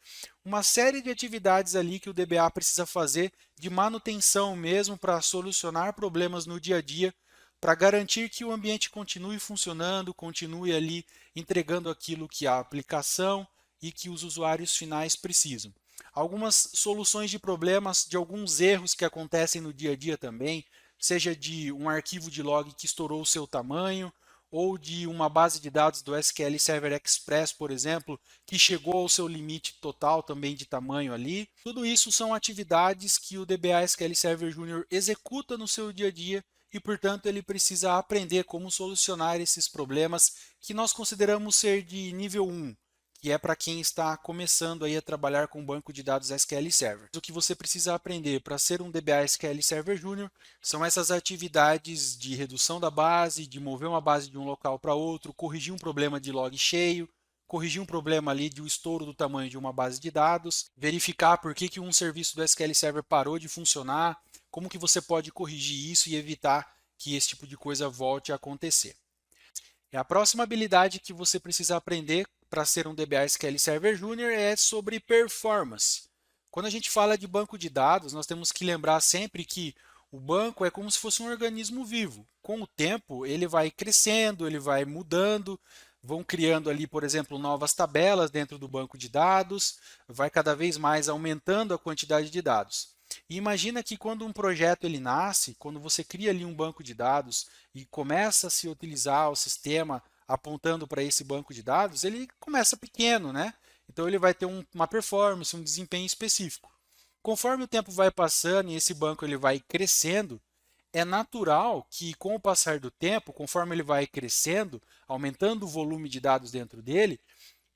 uma série de atividades ali que o DBA precisa fazer de manutenção mesmo para solucionar problemas no dia a dia, para garantir que o ambiente continue funcionando, continue ali entregando aquilo que a aplicação e que os usuários finais precisam. Algumas soluções de problemas, de alguns erros que acontecem no dia a dia também, seja de um arquivo de log que estourou o seu tamanho, ou de uma base de dados do SQL Server Express, por exemplo, que chegou ao seu limite total também de tamanho ali. Tudo isso são atividades que o DBA SQL Server Junior executa no seu dia a dia e, portanto, ele precisa aprender como solucionar esses problemas que nós consideramos ser de nível 1, que é para quem está começando aí a trabalhar com banco de dados SQL Server. O que você precisa aprender para ser um DBA SQL Server Junior são essas atividades de redução da base, de mover uma base de um local para outro, corrigir um problema de log cheio, corrigir um problema ali de um estouro do tamanho de uma base de dados, verificar por que um serviço do SQL Server parou de funcionar, como que você pode corrigir isso e evitar que esse tipo de coisa volte a acontecer. E a próxima habilidade que você precisa aprender para ser um DBA SQL Server Junior é sobre performance. Quando a gente fala de banco de dados, nós temos que lembrar sempre que o banco é como se fosse um organismo vivo. Com o tempo, ele vai crescendo, ele vai mudando, vão criando ali, por exemplo, novas tabelas dentro do banco de dados, vai cada vez mais aumentando a quantidade de dados. E imagina que quando um projeto ele nasce, quando você cria ali um banco de dados e começa a se utilizar o sistema apontando para esse banco de dados, ele começa pequeno, né? Então ele vai ter uma performance, um desempenho específico. Conforme o tempo vai passando e esse banco ele vai crescendo, É natural que, com o passar do tempo, conforme ele vai crescendo, aumentando o volume de dados dentro dele,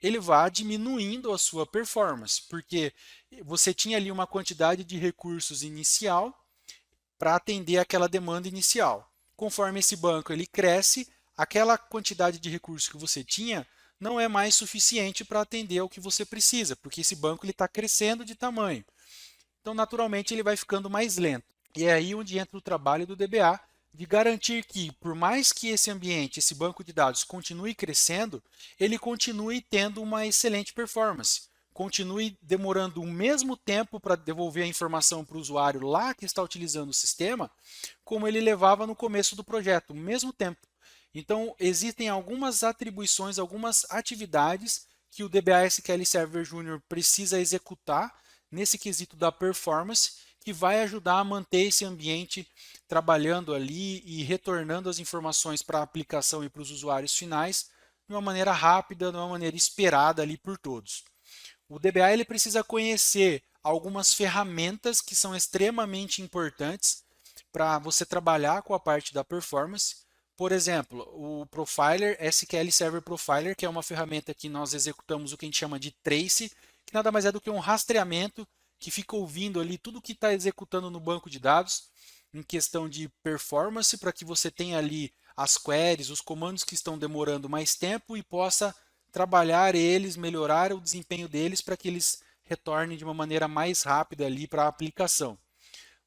ele vá diminuindo a sua performance, porque você tinha ali uma quantidade de recursos inicial para atender aquela demanda inicial. Conforme esse banco ele cresce, aquela quantidade de recursos que você tinha não é mais suficiente para atender ao que você precisa, porque esse banco está crescendo de tamanho. Então, naturalmente, ele vai ficando mais lento. E é aí onde entra o trabalho do DBA de garantir que, por mais que esse ambiente, esse banco de dados continue crescendo, ele continue tendo uma excelente performance, continue demorando o mesmo tempo para devolver a informação para o usuário lá que está utilizando o sistema, como ele levava no começo do projeto, o mesmo tempo. Então, existem algumas atribuições, algumas atividades que o DBA SQL Server Junior precisa executar nesse quesito da performance, que vai ajudar a manter esse ambiente trabalhando ali e retornando as informações para a aplicação e para os usuários finais de uma maneira rápida, de uma maneira esperada ali por todos. O DBA ele precisa conhecer algumas ferramentas que são extremamente importantes para você trabalhar com a parte da performance. Por exemplo, o Profiler, SQL Server Profiler, que é uma ferramenta que nós executamos o que a gente chama de trace, que nada mais é do que um rastreamento que fica ouvindo ali tudo que está executando no banco de dados em questão de performance, para que você tenha ali as queries, os comandos que estão demorando mais tempo e possa trabalhar eles, melhorar o desempenho deles para que eles retornem de uma maneira mais rápida ali para a aplicação.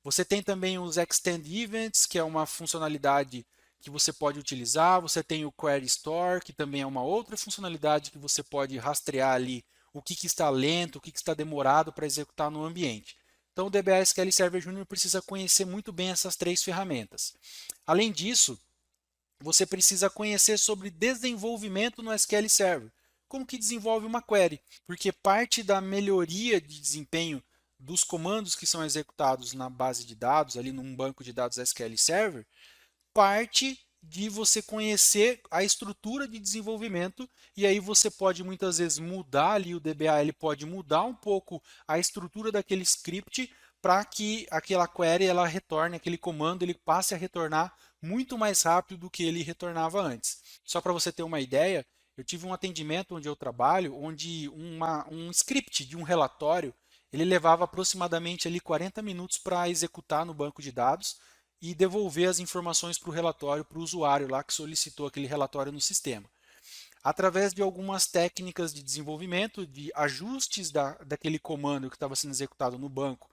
Você tem também os Extend Events, que é uma funcionalidade que você pode utilizar. Você tem o Query Store, que também é uma outra funcionalidade que você pode rastrear ali o que está lento, o que está demorado para executar no ambiente. Então, o DBA SQL Server Junior precisa conhecer muito bem essas três ferramentas. Além disso, você precisa conhecer sobre desenvolvimento no SQL Server. Como que desenvolve uma query? Porque parte da melhoria de desempenho dos comandos que são executados na base de dados, ali num banco de dados SQL Server, parte de você conhecer a estrutura de desenvolvimento, e aí você pode muitas vezes mudar ali o DBA, ele pode mudar um pouco a estrutura daquele script para que aquela query ela retorne, aquele comando ele passe a retornar muito mais rápido do que ele retornava antes. Só para você ter uma ideia, eu tive um atendimento onde eu trabalho, onde um script de um relatório ele levava aproximadamente ali 40 minutos para executar no banco de dados e devolver as informações para o relatório, para o usuário lá que solicitou aquele relatório no sistema. Através de algumas técnicas de desenvolvimento, de ajustes daquele comando que estava sendo executado no banco,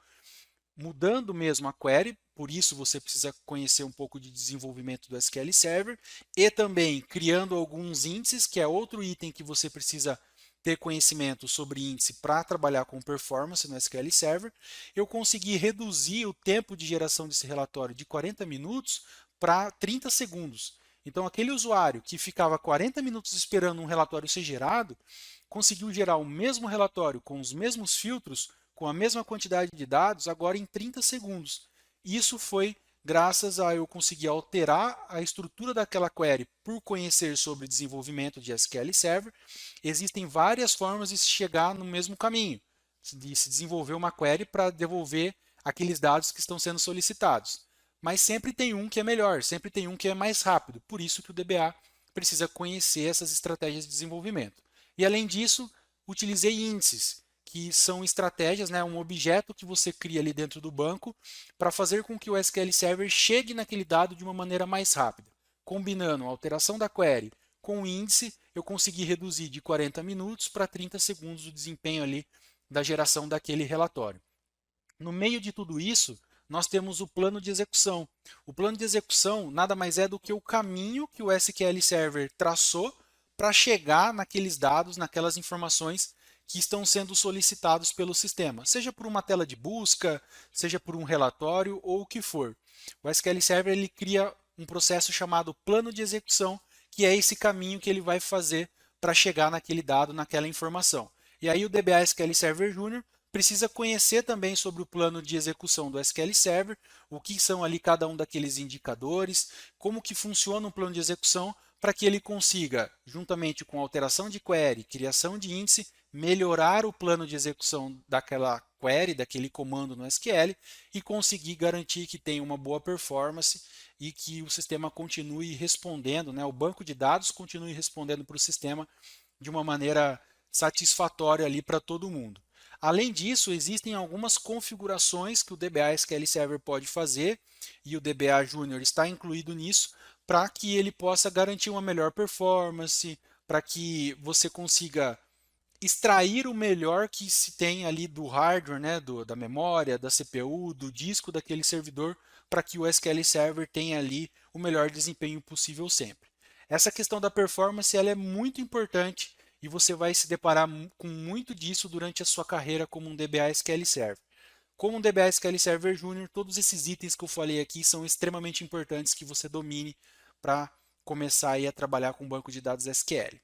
mudando mesmo a query, por isso você precisa conhecer um pouco de desenvolvimento do SQL Server, e também criando alguns índices, que é outro item que você precisa ter conhecimento sobre índice para trabalhar com performance no SQL Server, eu consegui reduzir o tempo de geração desse relatório de 40 minutos para 30 segundos. Então, aquele usuário que ficava 40 minutos esperando um relatório ser gerado, conseguiu gerar o mesmo relatório com os mesmos filtros, com a mesma quantidade de dados, agora em 30 segundos. Isso foi graças a eu conseguir alterar a estrutura daquela query por conhecer sobre desenvolvimento de SQL Server. Existem várias formas de se chegar no mesmo caminho, de se desenvolver uma query para devolver aqueles dados que estão sendo solicitados. Mas sempre tem um que é melhor, sempre tem um que é mais rápido. Por isso que o DBA precisa conhecer essas estratégias de desenvolvimento. E além disso, utilizei índices, que são estratégias, né, um objeto que você cria ali dentro do banco para fazer com que o SQL Server chegue naquele dado de uma maneira mais rápida. Combinando a alteração da query com o índice, eu consegui reduzir de 40 minutos para 30 segundos o desempenho ali da geração daquele relatório. No meio de tudo isso, nós temos o plano de execução. O plano de execução nada mais é do que o caminho que o SQL Server traçou para chegar naqueles dados, naquelas informações que estão sendo solicitados pelo sistema, seja por uma tela de busca, seja por um relatório ou o que for. O SQL Server ele cria um processo chamado plano de execução, que é esse caminho que ele vai fazer para chegar naquele dado, naquela informação. E aí o DBA SQL Server Junior precisa conhecer também sobre o plano de execução do SQL Server, o que são ali cada um daqueles indicadores, como que funciona o plano de execução para que ele consiga, juntamente com alteração de query, criação de índice, melhorar o plano de execução daquela query, daquele comando no SQL e conseguir garantir que tenha uma boa performance e que o sistema continue respondendo, né, o banco de dados continue respondendo para o sistema de uma maneira satisfatória ali para todo mundo. Além disso, existem algumas configurações que o DBA SQL Server pode fazer e o DBA Junior está incluído nisso para que ele possa garantir uma melhor performance, para que você consiga extrair o melhor que se tem ali do hardware, né, da memória, da CPU, do disco daquele servidor, para que o SQL Server tenha ali o melhor desempenho possível sempre. Essa questão da performance ela é muito importante e você vai se deparar com muito disso durante a sua carreira como um DBA SQL Server. Como um DBA SQL Server Junior, todos esses itens que eu falei aqui são extremamente importantes que você domine para começar aí a trabalhar com banco de dados SQL.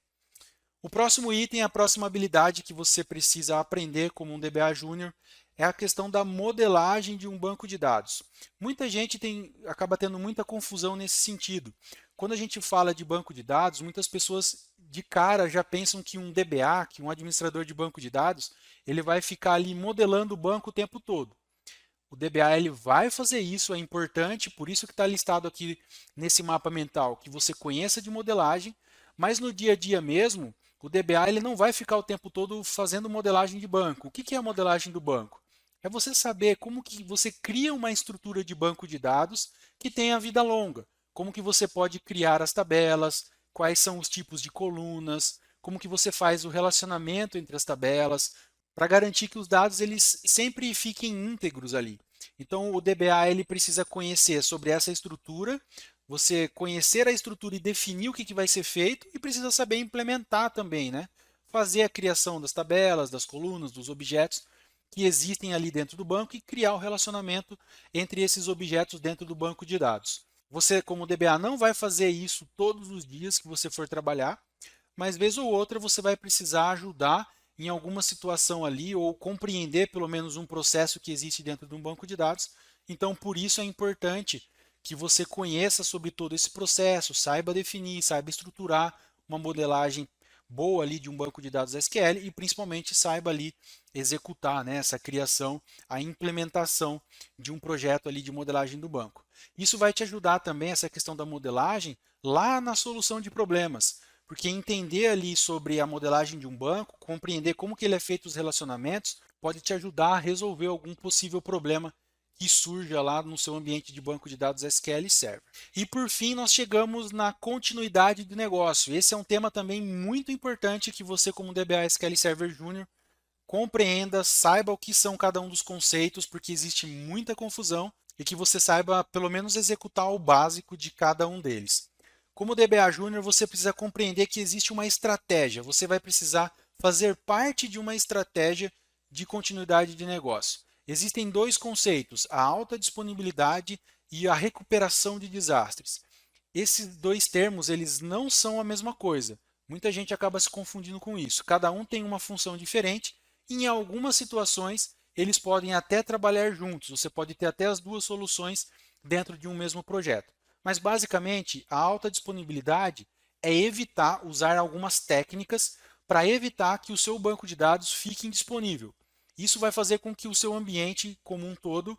O próximo item, a próxima habilidade que você precisa aprender como um DBA Júnior é a questão da modelagem de um banco de dados. Muita gente acaba tendo muita confusão nesse sentido. Quando a gente fala de banco de dados, muitas pessoas de cara já pensam que um DBA, que um administrador de banco de dados, ele vai ficar ali modelando o banco o tempo todo. O DBA ele vai fazer isso, é importante, por isso que está listado aqui nesse mapa mental, que você conheça de modelagem, mas no dia a dia mesmo, o DBA ele não vai ficar o tempo todo fazendo modelagem de banco. O que é a modelagem do banco? É você saber como que você cria uma estrutura de banco de dados que tenha vida longa. Como que você pode criar as tabelas, quais são os tipos de colunas, como que você faz o relacionamento entre as tabelas, para garantir que os dados eles sempre fiquem íntegros ali. Então o DBA ele precisa conhecer sobre essa estrutura, você conhecer a estrutura e definir o que vai ser feito e precisa saber implementar também, né? Fazer a criação das tabelas, das colunas, dos objetos que existem ali dentro do banco e criar o relacionamento entre esses objetos dentro do banco de dados. Você, como DBA, não vai fazer isso todos os dias que você for trabalhar, mas vez ou outra você vai precisar ajudar em alguma situação ali ou compreender pelo menos um processo que existe dentro de um banco de dados. Então, por isso é importante que você conheça sobre todo esse processo, saiba definir, saiba estruturar uma modelagem boa ali de um banco de dados SQL e principalmente saiba ali executar, né, essa criação, a implementação de um projeto ali de modelagem do banco. Isso vai te ajudar também, essa questão da modelagem, lá na solução de problemas. Porque entender ali sobre a modelagem de um banco, compreender como que ele é feito os relacionamentos, pode te ajudar a resolver algum possível problema que surja lá no seu ambiente de banco de dados SQL Server. E por fim, nós chegamos na continuidade do negócio. Esse é um tema também muito importante que você, como DBA SQL Server Júnior, compreenda, saiba o que são cada um dos conceitos, porque existe muita confusão e que você saiba pelo menos executar o básico de cada um deles. Como DBA Júnior, você precisa compreender que existe uma estratégia. Você vai precisar fazer parte de uma estratégia de continuidade de negócio. Existem dois conceitos, a alta disponibilidade e a recuperação de desastres. Esses dois termos, eles não são a mesma coisa. Muita gente acaba se confundindo com isso. Cada um tem uma função diferente e em algumas situações eles podem até trabalhar juntos. Você pode ter até as duas soluções dentro de um mesmo projeto. Mas basicamente, a alta disponibilidade é evitar usar algumas técnicas para evitar que o seu banco de dados fique indisponível. Isso vai fazer com que o seu ambiente como um todo,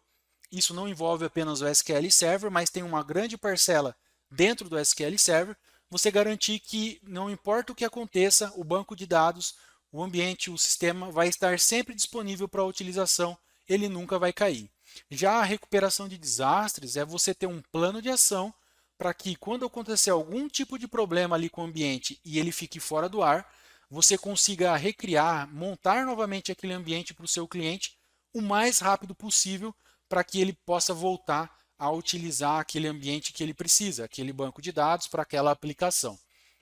isso não envolve apenas o SQL Server, mas tem uma grande parcela dentro do SQL Server, você garantir que não importa o que aconteça, o banco de dados, o ambiente, o sistema vai estar sempre disponível para utilização, ele nunca vai cair. Já a recuperação de desastres é você ter um plano de ação para que quando acontecer algum tipo de problema ali com o ambiente e ele fique fora do ar, você consiga recriar, montar novamente aquele ambiente para o seu cliente o mais rápido possível para que ele possa voltar a utilizar aquele ambiente que ele precisa, aquele banco de dados para aquela aplicação.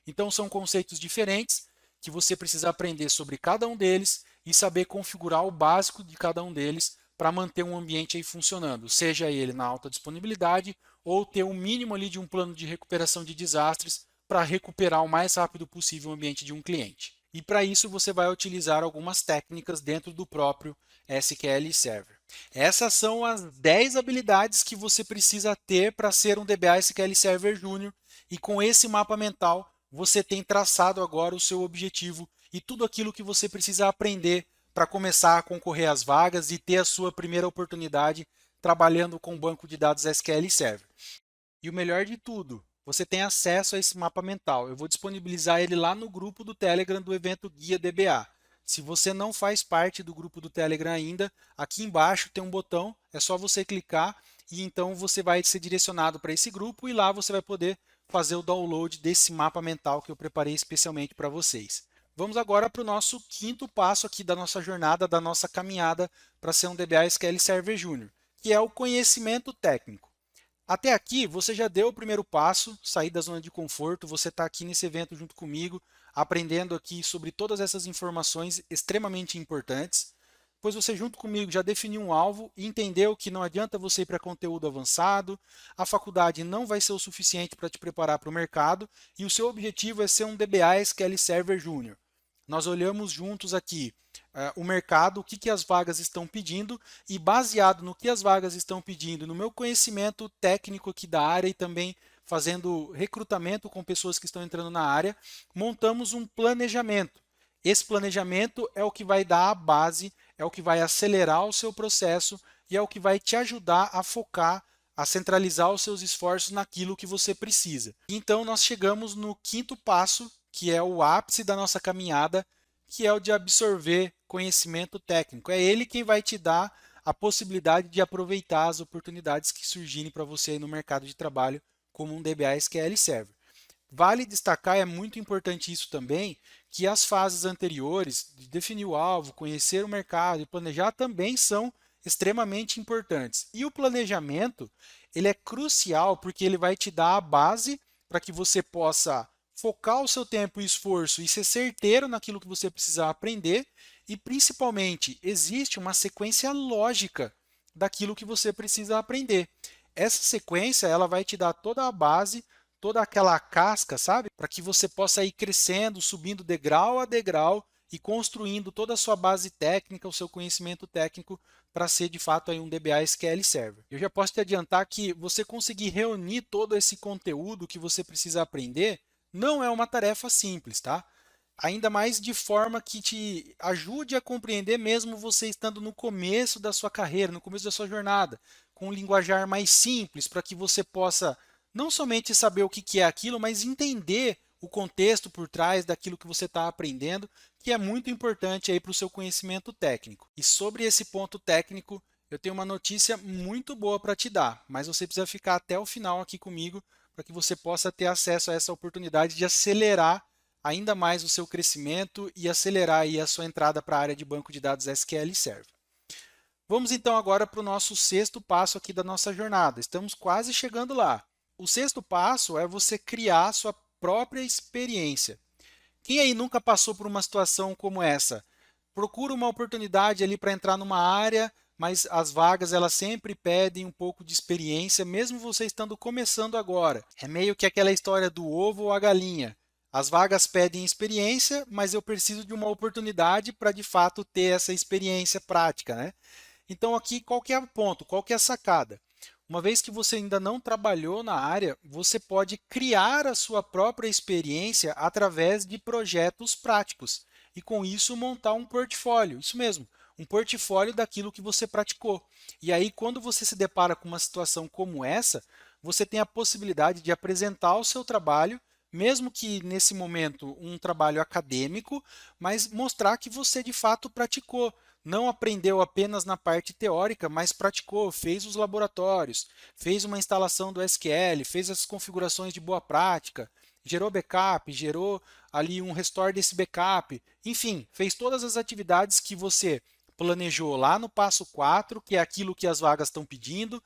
Então são conceitos diferentes que você precisa aprender sobre cada um deles e saber configurar o básico de cada um deles para manter um ambiente aí funcionando, seja ele na alta disponibilidade ou ter um mínimo ali de um plano de recuperação de desastres para recuperar o mais rápido possível o ambiente de um cliente. E para isso você vai utilizar algumas técnicas dentro do próprio SQL Server. Essas são as 10 habilidades que você precisa ter para ser um DBA SQL Server Júnior e com esse mapa mental você tem traçado agora o seu objetivo e tudo aquilo que você precisa aprender para começar a concorrer às vagas e ter a sua primeira oportunidade trabalhando com o banco de dados SQL Server. E o melhor de tudo, você tem acesso a esse mapa mental. Eu vou disponibilizar ele lá no grupo do Telegram do evento Guia DBA. Se você não faz parte do grupo do Telegram ainda, aqui embaixo tem um botão, é só você clicar e então você vai ser direcionado para esse grupo e lá você vai poder fazer o download desse mapa mental que eu preparei especialmente para vocês. Vamos agora para o nosso quinto passo aqui da nossa jornada, da nossa caminhada para ser um DBA SQL Server Júnior, que é o conhecimento técnico. Até aqui, você já deu o primeiro passo, sair da zona de conforto, você está aqui nesse evento junto comigo, aprendendo aqui sobre todas essas informações extremamente importantes. Pois você junto comigo já definiu um alvo e entendeu que não adianta você ir para conteúdo avançado, a faculdade não vai ser o suficiente para te preparar para o mercado e o seu objetivo é ser um DBA SQL Server Júnior. Nós olhamos juntos aqui o mercado, o que as vagas estão pedindo e baseado no que as vagas estão pedindo, no meu conhecimento técnico aqui da área e também fazendo recrutamento com pessoas que estão entrando na área, montamos um planejamento. Esse planejamento é o que vai dar a base, é o que vai acelerar o seu processo e é o que vai te ajudar a focar, a centralizar os seus esforços naquilo que você precisa. Então nós chegamos no quinto passo, que é o ápice da nossa caminhada, que é o de absorver conhecimento técnico. É ele quem vai te dar a possibilidade de aproveitar as oportunidades que surgirem para você aí no mercado de trabalho como um DBA SQL Server. Vale destacar, é muito importante isso também, que as fases anteriores, de definir o alvo, conhecer o mercado e planejar, também são extremamente importantes. E o planejamento, ele é crucial porque ele vai te dar a base para que você possa focar o seu tempo e esforço e ser certeiro naquilo que você precisa aprender e, principalmente, existe uma sequência lógica daquilo que você precisa aprender. Essa sequência ela vai te dar toda a base, toda aquela casca, sabe? Para que você possa ir crescendo, subindo degrau a degrau e construindo toda a sua base técnica, o seu conhecimento técnico para ser de fato aí um DBA SQL Server. Eu já posso te adiantar que você conseguir reunir todo esse conteúdo que você precisa aprender não é uma tarefa simples, tá? Ainda mais de forma que te ajude a compreender mesmo você estando no começo da sua carreira, no começo da sua jornada, com um linguajar mais simples, para que você possa não somente saber o que é aquilo, mas entender o contexto por trás daquilo que você está aprendendo, que é muito importante aí para o seu conhecimento técnico. E sobre esse ponto técnico, eu tenho uma notícia muito boa para te dar, mas você precisa ficar até o final aqui comigo para que você possa ter acesso a essa oportunidade de acelerar ainda mais o seu crescimento e acelerar aí a sua entrada para a área de banco de dados SQL Server. Vamos então agora para o nosso sexto passo aqui da nossa jornada. Estamos quase chegando lá. O sexto passo é você criar a sua própria experiência. Quem aí nunca passou por uma situação como essa? Procura uma oportunidade ali para entrar numa área, mas as vagas elas sempre pedem um pouco de experiência, mesmo você estando começando agora. É meio que aquela história do ovo ou a galinha. As vagas pedem experiência, mas eu preciso de uma oportunidade para de fato ter essa experiência prática, né? Então aqui qual que é o ponto? Qual que é a sacada? Uma vez que você ainda não trabalhou na área, você pode criar a sua própria experiência através de projetos práticos e com isso montar um portfólio. Isso mesmo, um portfólio daquilo que você praticou. E aí quando você se depara com uma situação como essa, você tem a possibilidade de apresentar o seu trabalho, mesmo que nesse momento um trabalho acadêmico, mas mostrar que você de fato praticou. Não aprendeu apenas na parte teórica, mas praticou, fez os laboratórios, fez uma instalação do SQL, fez as configurações de boa prática, gerou backup, gerou ali um restore desse backup, enfim, fez todas as atividades que você planejou lá no passo 4, que é aquilo que as vagas estão pedindo,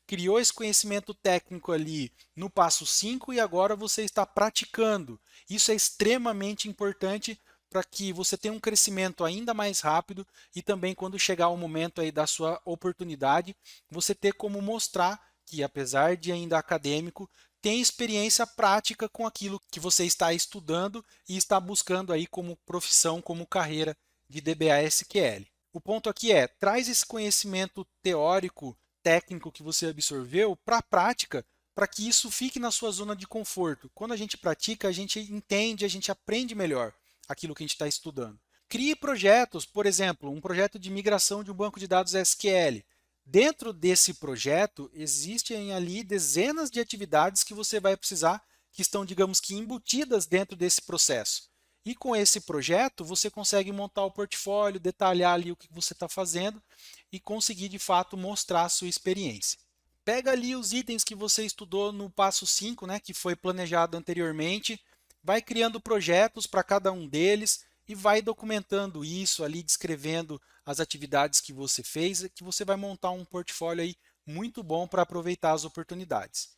criou esse conhecimento técnico ali no passo 5 e agora você está praticando. Isso é extremamente importante para que você tenha um crescimento ainda mais rápido e também quando chegar o momento aí da sua oportunidade, você ter como mostrar que apesar de ainda acadêmico, tem experiência prática com aquilo que você está estudando e está buscando aí como profissão, como carreira de DBA SQL. O ponto aqui é, traz esse conhecimento teórico, técnico que você absorveu para a prática, para que isso fique na sua zona de conforto. Quando a gente pratica, a gente entende, a gente aprende melhor. aquilo que a gente está estudando. Crie projetos, por exemplo, um projeto de migração de um banco de dados SQL. Dentro desse projeto, existem ali dezenas de atividades que você vai precisar, que estão, digamos que, embutidas dentro desse processo. E com esse projeto, você consegue montar o portfólio, detalhar ali o que você está fazendo e conseguir, de fato, mostrar a sua experiência. Pega ali os itens que você estudou no passo 5, né, que foi planejado anteriormente, vai criando projetos para cada um deles e vai documentando isso ali, descrevendo as atividades que você fez, que você vai montar um portfólio aí muito bom para aproveitar as oportunidades.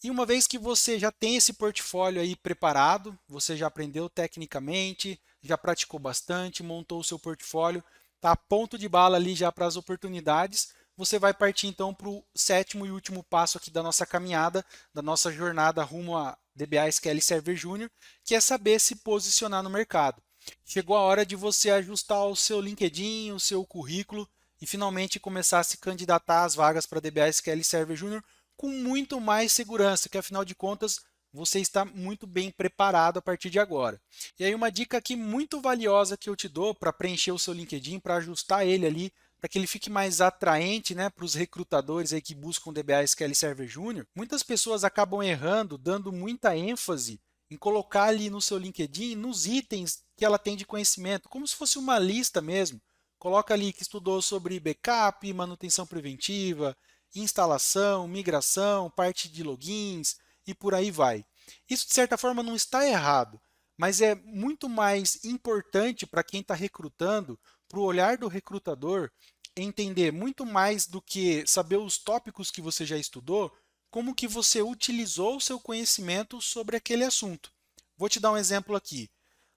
E uma vez que você já tem esse portfólio aí preparado, você já aprendeu tecnicamente, já praticou bastante, montou o seu portfólio, está a ponto de bala ali já para as oportunidades, você vai partir então para o sétimo e último passo aqui da nossa caminhada, da nossa jornada rumo a DBA SQL Server Júnior, que é saber se posicionar no mercado. Chegou a hora de você ajustar o seu LinkedIn, o seu currículo e finalmente começar a se candidatar às vagas para DBA SQL Server Júnior com muito mais segurança, que afinal de contas você está muito bem preparado a partir de agora. E aí uma dica aqui muito valiosa que eu te dou para preencher o seu LinkedIn, para ajustar ele ali, para que ele fique mais atraente, né, para os recrutadores aí que buscam DBA SQL Server Júnior. Muitas pessoas acabam errando, dando muita ênfase em colocar ali no seu LinkedIn, nos itens que ela tem de conhecimento, como se fosse uma lista mesmo. Coloca ali que estudou sobre backup, manutenção preventiva, instalação, migração, parte de logins e por aí vai. Isso, de certa forma, não está errado, mas é muito mais importante para quem está recrutando, para o olhar do recrutador, entender muito mais do que saber os tópicos que você já estudou, como que você utilizou o seu conhecimento sobre aquele assunto. Vou te dar um exemplo aqui.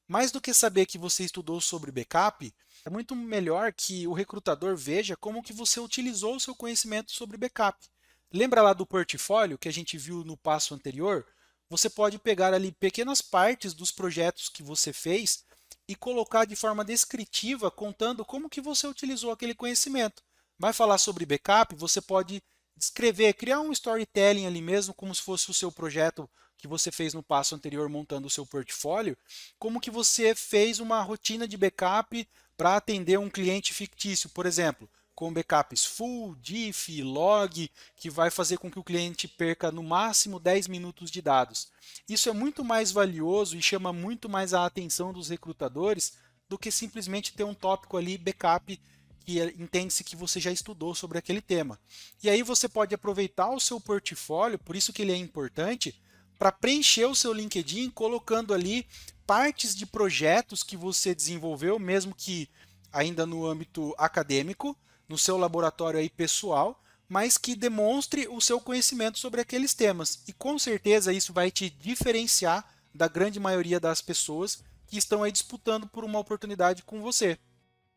Mais do que saber que você estudou sobre backup, é muito melhor que o recrutador veja como que você utilizou o seu conhecimento sobre backup. Lembra lá do portfólio que a gente viu no passo anterior? Você pode pegar ali pequenas partes dos projetos que você fez e colocar de forma descritiva, contando como que você utilizou aquele conhecimento. Vai falar sobre backup, você pode descrever, criar um storytelling ali mesmo, como se fosse o seu projeto que você fez no passo anterior montando o seu portfólio, como que você fez uma rotina de backup para atender um cliente fictício, por exemplo, com backups full, diff, log, que vai fazer com que o cliente perca no máximo 10 minutos de dados. Isso é muito mais valioso e chama muito mais a atenção dos recrutadores do que simplesmente ter um tópico ali, backup, que entende-se que você já estudou sobre aquele tema. E aí você pode aproveitar o seu portfólio, por isso que ele é importante, para preencher o seu LinkedIn colocando ali partes de projetos que você desenvolveu, mesmo que ainda no âmbito acadêmico, no seu laboratório aí pessoal, mas que demonstre o seu conhecimento sobre aqueles temas. E com certeza isso vai te diferenciar da grande maioria das pessoas que estão aí disputando por uma oportunidade com você.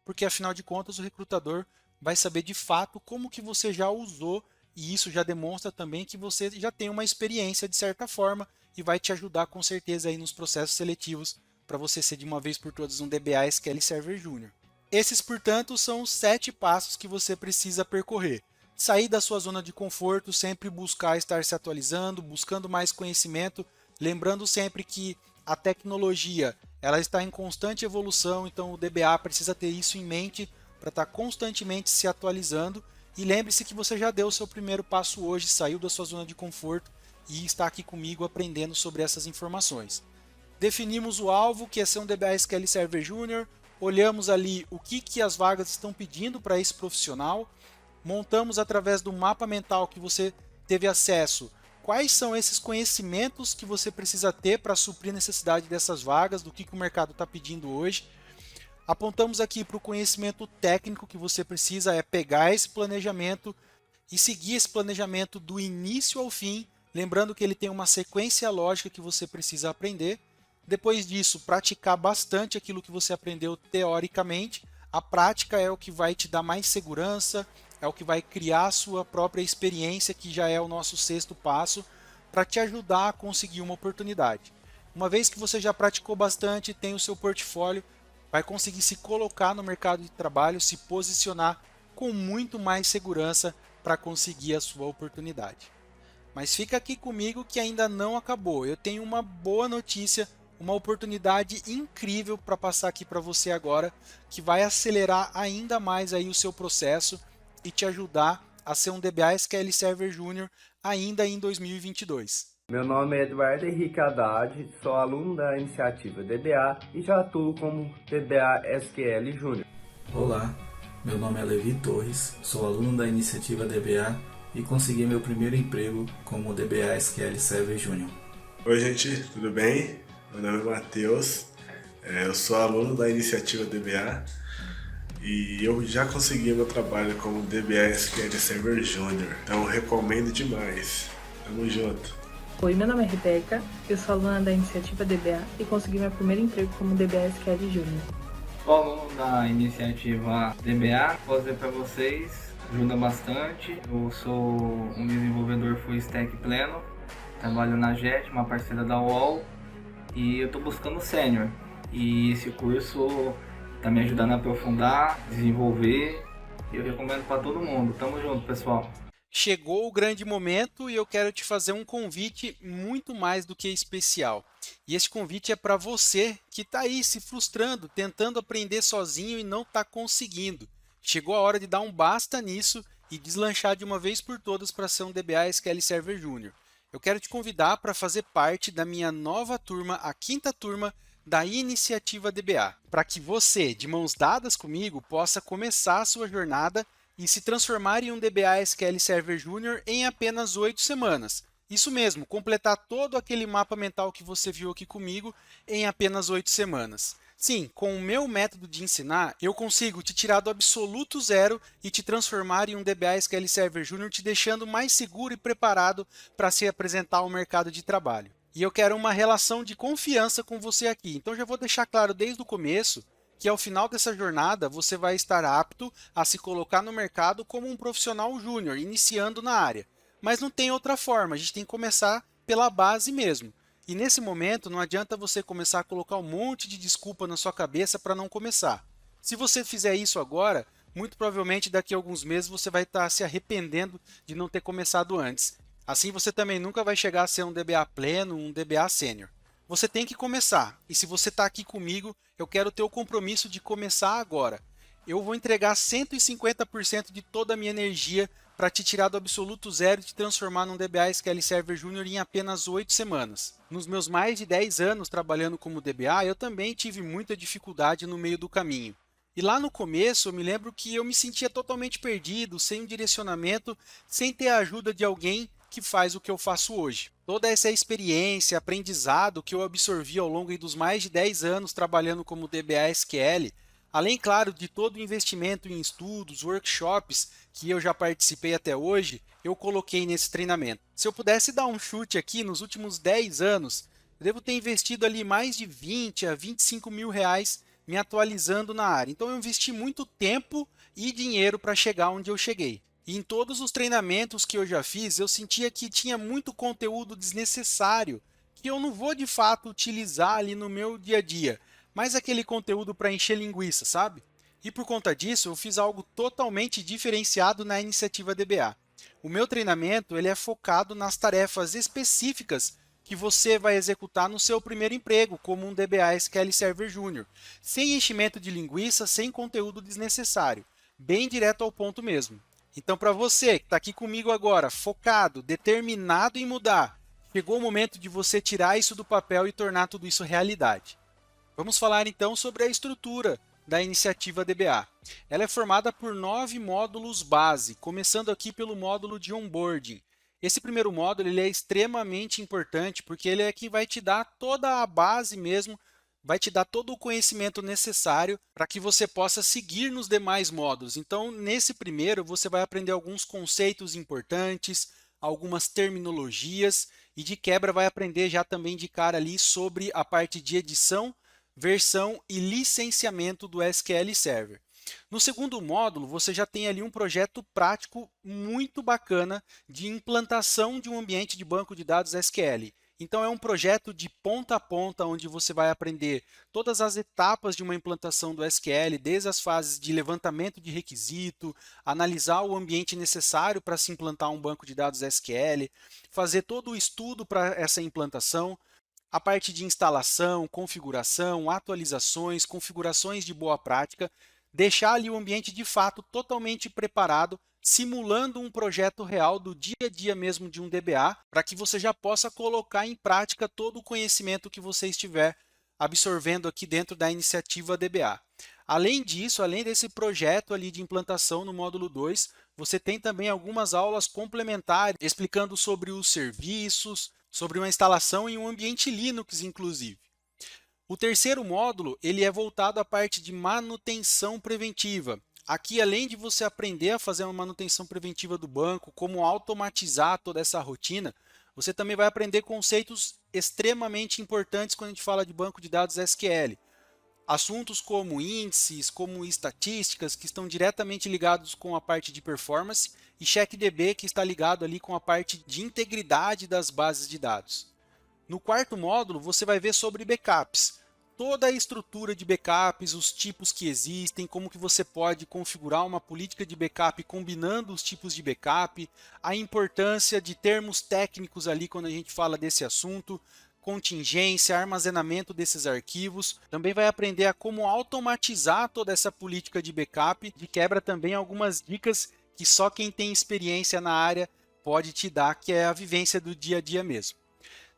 Porque afinal de contas o recrutador vai saber de fato como que você já usou e isso já demonstra também que você já tem uma experiência de certa forma e vai te ajudar com certeza aí nos processos seletivos para você ser de uma vez por todas um DBA SQL Server Júnior. Esses, portanto, são os 7 passos que você precisa percorrer. Sair da sua zona de conforto, sempre buscar estar se atualizando, buscando mais conhecimento, lembrando sempre que a tecnologia ela está em constante evolução, então o DBA precisa ter isso em mente para estar constantemente se atualizando. E lembre-se que você já deu o seu primeiro passo hoje, saiu da sua zona de conforto e está aqui comigo aprendendo sobre essas informações. Definimos o alvo, que é ser um DBA SQL Server Júnior, olhamos ali o que as vagas estão pedindo para esse profissional, montamos através do mapa mental que você teve acesso, quais são esses conhecimentos que você precisa ter para suprir a necessidade dessas vagas, do que o mercado está pedindo hoje. Apontamos aqui para o conhecimento técnico que você precisa, é pegar esse planejamento e seguir esse planejamento do início ao fim, lembrando que ele tem uma sequência lógica que você precisa aprender. Depois disso, praticar bastante aquilo que você aprendeu teoricamente. A prática é o que vai te dar mais segurança, é o que vai criar a sua própria experiência, que já é o nosso 6º passo, para te ajudar a conseguir uma oportunidade. Uma vez que você já praticou bastante, tem o seu portfólio, vai conseguir se colocar no mercado de trabalho, se posicionar com muito mais segurança para conseguir a sua oportunidade. Mas fica aqui comigo que ainda não acabou. Eu tenho uma boa notícia, uma oportunidade incrível para passar aqui para você agora, que vai acelerar ainda mais aí o seu processo e te ajudar a ser um DBA SQL Server Júnior ainda em 2022. Meu nome é Eduardo Henrique Haddad, sou aluno da iniciativa DBA e já atuo como DBA SQL Júnior. Olá, meu nome é Levi Torres, sou aluno da iniciativa DBA e consegui meu primeiro emprego como DBA SQL Server Júnior. Oi gente, tudo bem? Meu nome é Matheus, eu sou aluno da iniciativa DBA e eu já consegui meu trabalho como DBA SQL Server Júnior, então recomendo demais. Tamo junto! Oi, meu nome é Rebeca, eu sou aluna da iniciativa DBA e consegui meu primeiro emprego como DBA SQL Júnior. Sou aluno da iniciativa DBA, posso dizer para vocês, ajuda bastante. Eu sou um desenvolvedor full stack pleno, trabalho na JET, uma parceira da UOL, e eu estou buscando sênior. E esse curso está me ajudando a aprofundar, desenvolver, e eu recomendo para todo mundo. Tamo junto, pessoal! Chegou o grande momento e eu quero te fazer um convite muito mais do que especial. E esse convite é para você que está aí se frustrando, tentando aprender sozinho e não está conseguindo. Chegou a hora de dar um basta nisso e deslanchar de uma vez por todas para ser um DBA SQL Server Júnior. Eu quero te convidar para fazer parte da minha nova turma, a 5ª turma da Iniciativa DBA, para que você, de mãos dadas comigo, possa começar a sua jornada e se transformar em um DBA SQL Server Júnior em apenas 8 semanas. Isso mesmo, completar todo aquele mapa mental que você viu aqui comigo em apenas 8 semanas. Sim, com o meu método de ensinar, eu consigo te tirar do absoluto zero e te transformar em um DBA SQL Server Júnior, te deixando mais seguro e preparado para se apresentar ao mercado de trabalho. E eu quero uma relação de confiança com você aqui. Então já vou deixar claro desde o começo que ao final dessa jornada você vai estar apto a se colocar no mercado como um profissional júnior, iniciando na área. Mas não tem outra forma, a gente tem que começar pela base mesmo. E nesse momento não adianta você começar a colocar um monte de desculpa na sua cabeça para não começar. Se você fizer isso agora, muito provavelmente daqui a alguns meses você vai estar se arrependendo de não ter começado antes. Assim você também nunca vai chegar a ser um DBA pleno, um DBA sênior. Você tem que começar, e se você está aqui comigo, eu quero ter o compromisso de começar agora. Eu vou entregar 150% de toda a minha energia para te tirar do absoluto zero e te transformar num DBA SQL Server Júnior em apenas 8 semanas. Nos meus mais de 10 anos trabalhando como DBA, eu também tive muita dificuldade no meio do caminho. E lá no começo, eu me lembro que eu me sentia totalmente perdido, sem um direcionamento, sem ter a ajuda de alguém que faz o que eu faço hoje. Toda essa experiência, aprendizado que eu absorvi ao longo dos mais de 10 anos trabalhando como DBA SQL, além, claro, de todo o investimento em estudos, workshops que eu já participei até hoje, eu coloquei nesse treinamento. Se eu pudesse dar um chute aqui, nos últimos 10 anos, eu devo ter investido ali mais de 20 a 25 mil reais me atualizando na área. Então eu investi muito tempo e dinheiro para chegar onde eu cheguei. E em todos os treinamentos que eu já fiz, eu sentia que tinha muito conteúdo desnecessário, que eu não vou de fato utilizar ali no meu dia a dia, mas aquele conteúdo para encher linguiça, sabe? E por conta disso, eu fiz algo totalmente diferenciado na iniciativa DBA. O meu treinamento ele é focado nas tarefas específicas que você vai executar no seu primeiro emprego, como um DBA SQL Server Júnior, sem enchimento de linguiça, sem conteúdo desnecessário, bem direto ao ponto mesmo. Então, para você que está aqui comigo agora, focado, determinado em mudar, chegou o momento de você tirar isso do papel e tornar tudo isso realidade. Vamos falar então sobre a estrutura da iniciativa DBA. Ela é formada por 9 módulos base, começando aqui pelo módulo de onboarding. Esse primeiro módulo ele é extremamente importante porque ele é quem vai te dar toda a base mesmo, vai te dar todo o conhecimento necessário para que você possa seguir nos demais módulos. Então, nesse primeiro, você vai aprender alguns conceitos importantes, algumas terminologias e de quebra vai aprender já também de cara ali sobre a parte de edição, versão e licenciamento do SQL Server. No segundo módulo, você já tem ali um projeto prático muito bacana de implantação de um ambiente de banco de dados SQL. Então, é um projeto de ponta a ponta, onde você vai aprender todas as etapas de uma implantação do SQL, desde as fases de levantamento de requisito, analisar o ambiente necessário para se implantar um banco de dados SQL, fazer todo o estudo para essa implantação, a parte de instalação, configuração, atualizações, configurações de boa prática, deixar ali o ambiente de fato totalmente preparado, simulando um projeto real do dia a dia mesmo de um DBA, para que você já possa colocar em prática todo o conhecimento que você estiver absorvendo aqui dentro da iniciativa DBA. Além disso, além desse projeto ali de implantação no módulo 2, você tem também algumas aulas complementares explicando sobre os serviços, sobre uma instalação em um ambiente Linux, inclusive. O terceiro módulo, ele é voltado à parte de manutenção preventiva. Aqui, além de você aprender a fazer uma manutenção preventiva do banco, como automatizar toda essa rotina, você também vai aprender conceitos extremamente importantes quando a gente fala de banco de dados SQL. Assuntos como índices, como estatísticas, que estão diretamente ligados com a parte de performance, e CheckDB, que está ligado ali com a parte de integridade das bases de dados. No quarto módulo, você vai ver sobre backups. Toda a estrutura de backups, os tipos que existem, como que você pode configurar uma política de backup combinando os tipos de backup, a importância de termos técnicos ali quando a gente fala desse assunto, contingência, armazenamento desses arquivos. Também vai aprender a como automatizar toda essa política de backup. De quebra também algumas dicas que só quem tem experiência na área pode te dar, que é a vivência do dia a dia mesmo.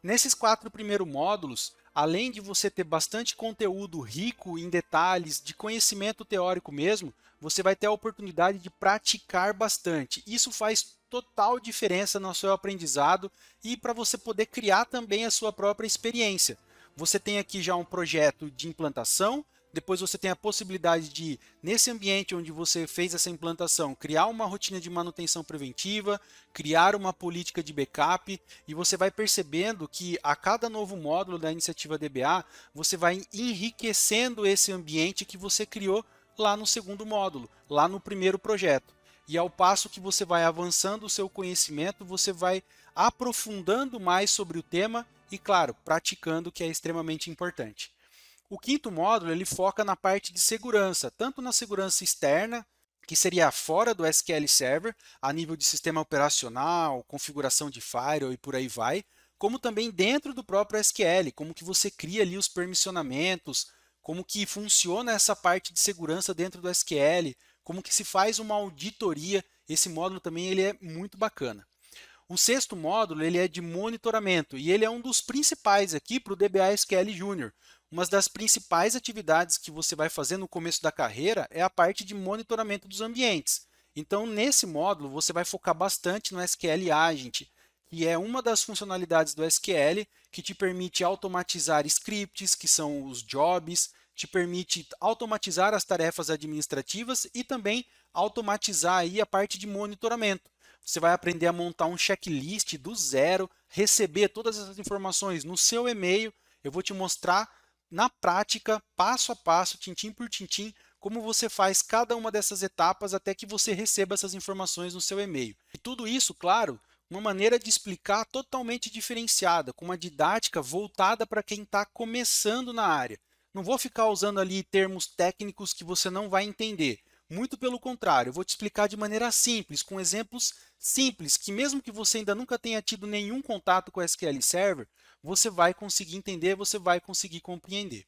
Nesses 4 primeiros módulos, além de você ter bastante conteúdo rico em detalhes, de conhecimento teórico mesmo, você vai ter a oportunidade de praticar bastante. Isso faz total diferença no seu aprendizado e para você poder criar também a sua própria experiência. Você tem aqui já um projeto de implantação, depois você tem a possibilidade de, nesse ambiente onde você fez essa implantação, criar uma rotina de manutenção preventiva, criar uma política de backup, e você vai percebendo que a cada novo módulo da iniciativa DBA, você vai enriquecendo esse ambiente que você criou lá no segundo módulo, lá no primeiro projeto. E ao passo que você vai avançando o seu conhecimento, você vai aprofundando mais sobre o tema e, claro, praticando, que é extremamente importante. O quinto módulo ele foca na parte de segurança, tanto na segurança externa, que seria fora do SQL Server, a nível de sistema operacional, configuração de firewall e por aí vai, como também dentro do próprio SQL, como que você cria ali os permissionamentos, como que funciona essa parte de segurança dentro do SQL, como que se faz uma auditoria. Esse módulo também ele é muito bacana. O sexto módulo ele é de monitoramento e ele é um dos principais aqui para o DBA SQL Júnior. Uma das principais atividades que você vai fazer no começo da carreira é a parte de monitoramento dos ambientes. Então, nesse módulo, você vai focar bastante no SQL Agent, que é uma das funcionalidades do SQL que te permite automatizar scripts, que são os jobs, te permite automatizar as tarefas administrativas e também automatizar aí a parte de monitoramento. Você vai aprender a montar um checklist do zero, receber todas essas informações no seu e-mail. Eu vou te mostrar na prática, passo a passo, tintim por tintim, como você faz cada uma dessas etapas até que você receba essas informações no seu e-mail. E tudo isso, claro, uma maneira de explicar totalmente diferenciada, com uma didática voltada para quem está começando na área. Não vou ficar usando ali termos técnicos que você não vai entender. Muito pelo contrário, eu vou te explicar de maneira simples, com exemplos simples, que mesmo que você ainda nunca tenha tido nenhum contato com o SQL Server, você vai conseguir entender, você vai conseguir compreender.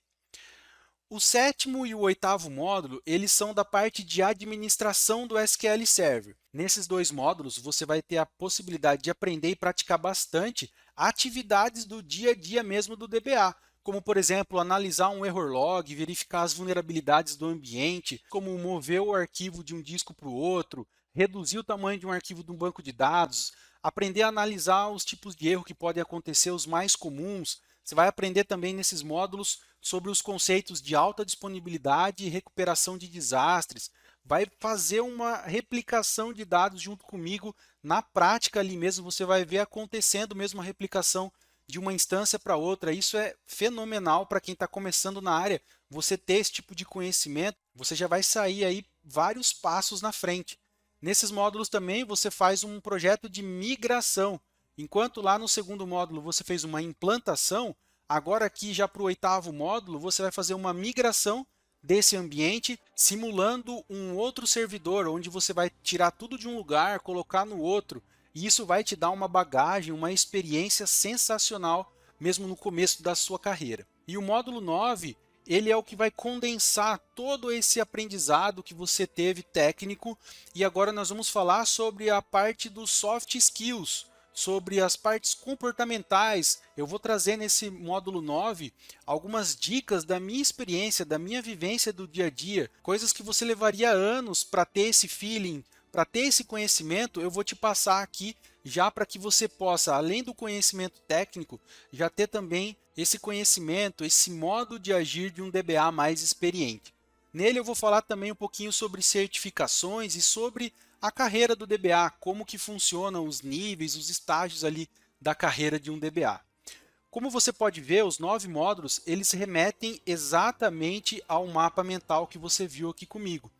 O sétimo e o oitavo módulo, eles são da parte de administração do SQL Server. Nesses dois módulos, você vai ter a possibilidade de aprender e praticar bastante atividades do dia a dia mesmo do DBA, como, por exemplo, analisar um error log, verificar as vulnerabilidades do ambiente, como mover o arquivo de um disco para o outro, reduzir o tamanho de um arquivo de um banco de dados, aprender a analisar os tipos de erro que podem acontecer, os mais comuns. Você vai aprender também nesses módulos sobre os conceitos de alta disponibilidade e recuperação de desastres. Vai fazer uma replicação de dados junto comigo na prática ali mesmo, você vai ver acontecendo mesmo a replicação de uma instância para outra. Isso é fenomenal para quem está começando na área. Você ter esse tipo de conhecimento, você já vai sair aí vários passos na frente. Nesses módulos também você faz um projeto de migração. Enquanto lá no segundo módulo você fez uma implantação, agora aqui já para o oitavo módulo você vai fazer uma migração desse ambiente, simulando um outro servidor, onde você vai tirar tudo de um lugar, colocar no outro. E isso vai te dar uma bagagem, uma experiência sensacional mesmo no começo da sua carreira. E o módulo 9, ele é o que vai condensar todo esse aprendizado que você teve técnico, e agora nós vamos falar sobre a parte dos soft skills, sobre as partes comportamentais. Eu vou trazer nesse módulo 9 algumas dicas da minha experiência, da minha vivência do dia a dia, coisas que você levaria anos para ter esse feeling, para ter esse conhecimento. Eu vou te passar aqui já para que você possa, além do conhecimento técnico, já ter também esse conhecimento, esse modo de agir de um DBA mais experiente. Nele eu vou falar também um pouquinho sobre certificações e sobre a carreira do DBA, como que funcionam os níveis, os estágios ali da carreira de um DBA. Como você pode ver, os 9 módulos, eles remetem exatamente ao mapa mental que você viu aqui comigo.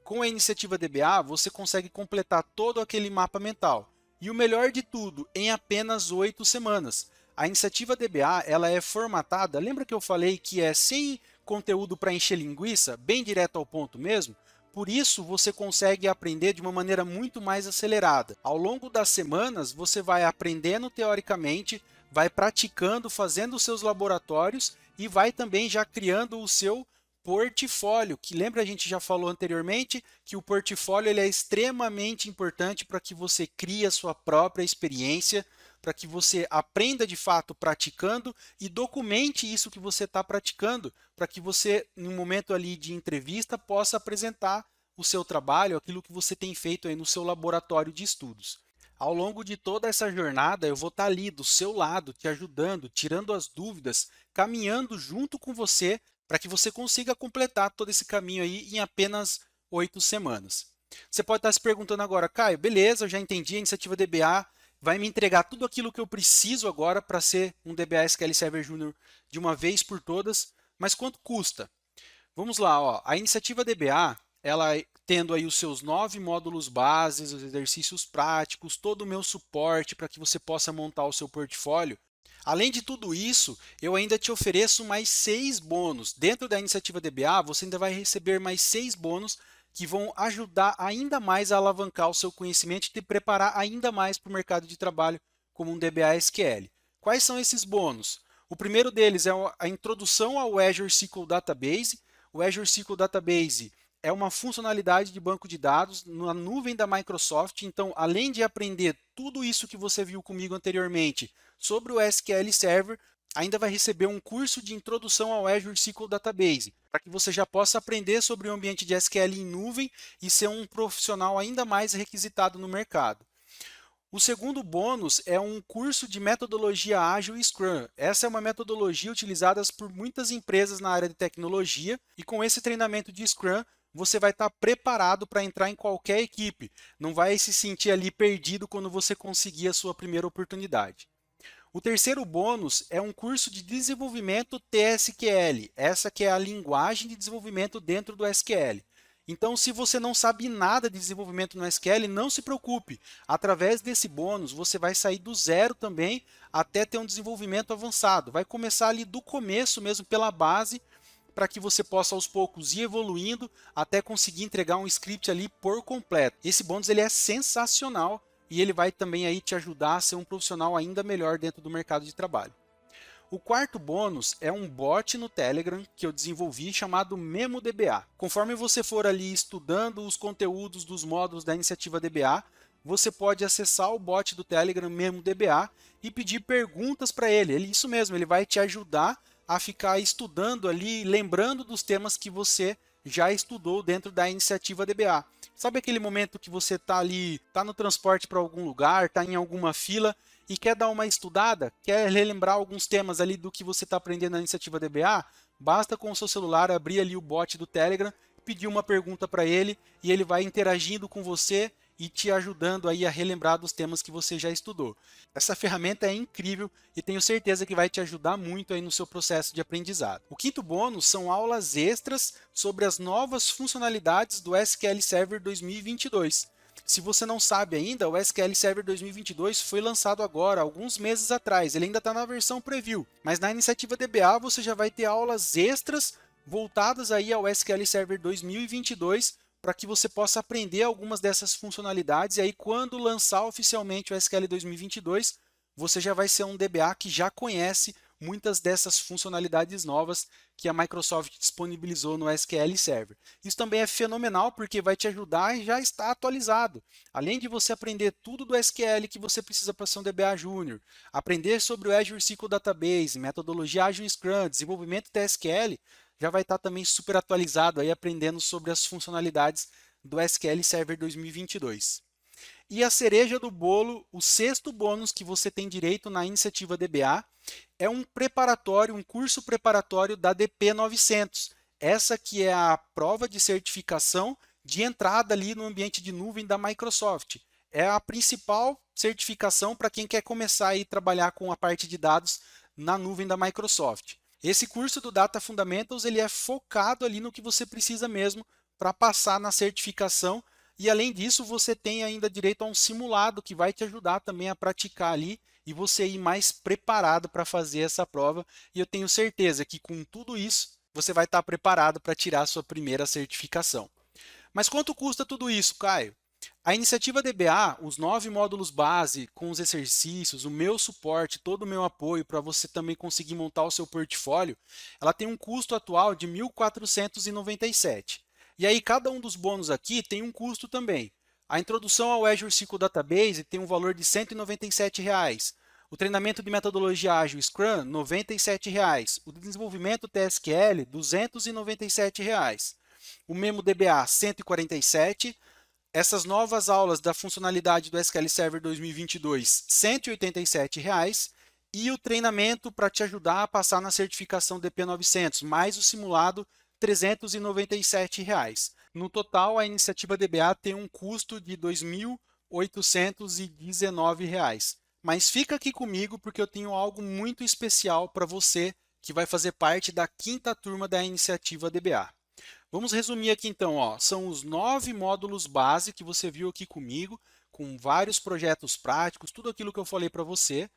Com a iniciativa DBA, você consegue completar todo aquele mapa mental. E o melhor de tudo, em apenas 8 semanas. A iniciativa DBA, ela é formatada, lembra que eu falei que é sem conteúdo para encher linguiça, bem direto ao ponto mesmo? Por isso, você consegue aprender de uma maneira muito mais acelerada. Ao longo das semanas, você vai aprendendo teoricamente, vai praticando, fazendo os seus laboratórios e vai também já criando o seu portfólio, que lembra, a gente já falou anteriormente que o portfólio ele é extremamente importante para que você crie a sua própria experiência, para que você aprenda de fato praticando e documente isso que você está praticando, para que você, em um momento ali de entrevista, possa apresentar o seu trabalho, aquilo que você tem feito aí no seu laboratório de estudos. Ao longo de toda essa jornada, eu vou estar ali do seu lado, te ajudando, tirando as dúvidas, caminhando junto com você, para que você consiga completar todo esse caminho aí em apenas 8 semanas. Você pode estar se perguntando agora, Caio, beleza, eu já entendi a iniciativa DBA, vai me entregar tudo aquilo que eu preciso agora para ser um DBA SQL Server Júnior de uma vez por todas, mas quanto custa? Vamos lá, ó. A iniciativa DBA, ela tendo aí os seus 9 módulos bases, os exercícios práticos, todo o meu suporte para que você possa montar o seu portfólio. Além de tudo isso, eu ainda te ofereço mais 6 bônus. Dentro da iniciativa DBA, você ainda vai receber mais 6 bônus que vão ajudar ainda mais a alavancar o seu conhecimento e te preparar ainda mais para o mercado de trabalho como um DBA SQL. Quais são esses bônus? O primeiro deles é a introdução ao Azure SQL Database. O Azure SQL Database é uma funcionalidade de banco de dados na nuvem da Microsoft. Então, além de aprender tudo isso que você viu comigo anteriormente sobre o SQL Server, ainda vai receber um curso de introdução ao Azure SQL Database, para que você já possa aprender sobre o ambiente de SQL em nuvem e ser um profissional ainda mais requisitado no mercado. O segundo bônus é um curso de metodologia ágil e Scrum. Essa é uma metodologia utilizada por muitas empresas na área de tecnologia e com esse treinamento de Scrum, você vai estar preparado para entrar em qualquer equipe. Não vai se sentir ali perdido quando você conseguir a sua primeira oportunidade. O terceiro bônus é um curso de desenvolvimento TSQL. Essa que é a linguagem de desenvolvimento dentro do SQL. Então, se você não sabe nada de desenvolvimento no SQL, não se preocupe. Através desse bônus, você vai sair do zero também até ter um desenvolvimento avançado. Vai começar ali do começo mesmo, pela base, para que você possa aos poucos ir evoluindo até conseguir entregar um script ali por completo. Esse bônus ele é sensacional e ele vai também aí te ajudar a ser um profissional ainda melhor dentro do mercado de trabalho. O quarto bônus é um bot no Telegram que eu desenvolvi chamado MemoDBA. Conforme você for ali estudando os conteúdos dos módulos da iniciativa DBA, você pode acessar o bot do Telegram MemoDBA e pedir perguntas para ele. Isso mesmo, ele vai te ajudar a ficar estudando ali, lembrando dos temas que você já estudou dentro da iniciativa DBA. Sabe aquele momento que você está ali, está no transporte para algum lugar, está em alguma fila e quer dar uma estudada, quer relembrar alguns temas ali do que você está aprendendo na iniciativa DBA? Basta com o seu celular abrir ali o bot do Telegram, pedir uma pergunta para ele e ele vai interagindo com você e te ajudando aí a relembrar dos temas que você já estudou. Essa ferramenta é incrível e tenho certeza que vai te ajudar muito aí no seu processo de aprendizado. O quinto bônus são aulas extras sobre as novas funcionalidades do SQL Server 2022. Se você não sabe ainda, o SQL Server 2022 foi lançado agora, alguns meses atrás. Ele ainda está na versão preview, mas na iniciativa DBA você já vai ter aulas extras voltadas aí ao SQL Server 2022 para que você possa aprender algumas dessas funcionalidades e aí quando lançar oficialmente o SQL 2022, você já vai ser um DBA que já conhece muitas dessas funcionalidades novas que a Microsoft disponibilizou no SQL Server. Isso também é fenomenal porque vai te ajudar e já está atualizado. Além de você aprender tudo do SQL que você precisa para ser um DBA Júnior, aprender sobre o Azure SQL Database, metodologia Agile Scrum, desenvolvimento TSQL, já vai estar também super atualizado aí aprendendo sobre as funcionalidades do SQL Server 2022. E a cereja do bolo, o sexto bônus que você tem direito na iniciativa DBA, é um preparatório, um curso preparatório da DP 900. Essa que é a prova de certificação de entrada ali no ambiente de nuvem da Microsoft. É a principal certificação para quem quer começar a trabalhar com a parte de dados na nuvem da Microsoft. Esse curso do Data Fundamentals ele é focado ali no que você precisa mesmo para passar na certificação. E além disso, você tem ainda direito a um simulado que vai te ajudar também a praticar ali e você ir mais preparado para fazer essa prova. E eu tenho certeza que com tudo isso, você vai estar preparado para tirar a sua primeira certificação. Mas quanto custa tudo isso, Caio? A iniciativa DBA, os 9 módulos base com os exercícios, o meu suporte, todo o meu apoio para você também conseguir montar o seu portfólio, ela tem um custo atual de R$ 1.497. E aí cada um dos bônus aqui tem um custo também. A introdução ao Azure SQL Database tem um valor de R$ 197. O treinamento de metodologia Agile Scrum, R$ 97. O desenvolvimento TSQL, R$ 297. O Memo DBA, R$ 147. Essas novas aulas da funcionalidade do SQL Server 2022, R$ 187. E o treinamento para te ajudar a passar na certificação DP900, mais o simulado, R$ 397. No total, a iniciativa DBA tem um custo de R$ 2.819. Mas fica aqui comigo porque eu tenho algo muito especial para você que vai fazer parte da 5ª turma da iniciativa DBA. Vamos resumir aqui então, ó. São os 9 módulos base que você viu aqui comigo, com vários projetos práticos, tudo aquilo que eu falei para você.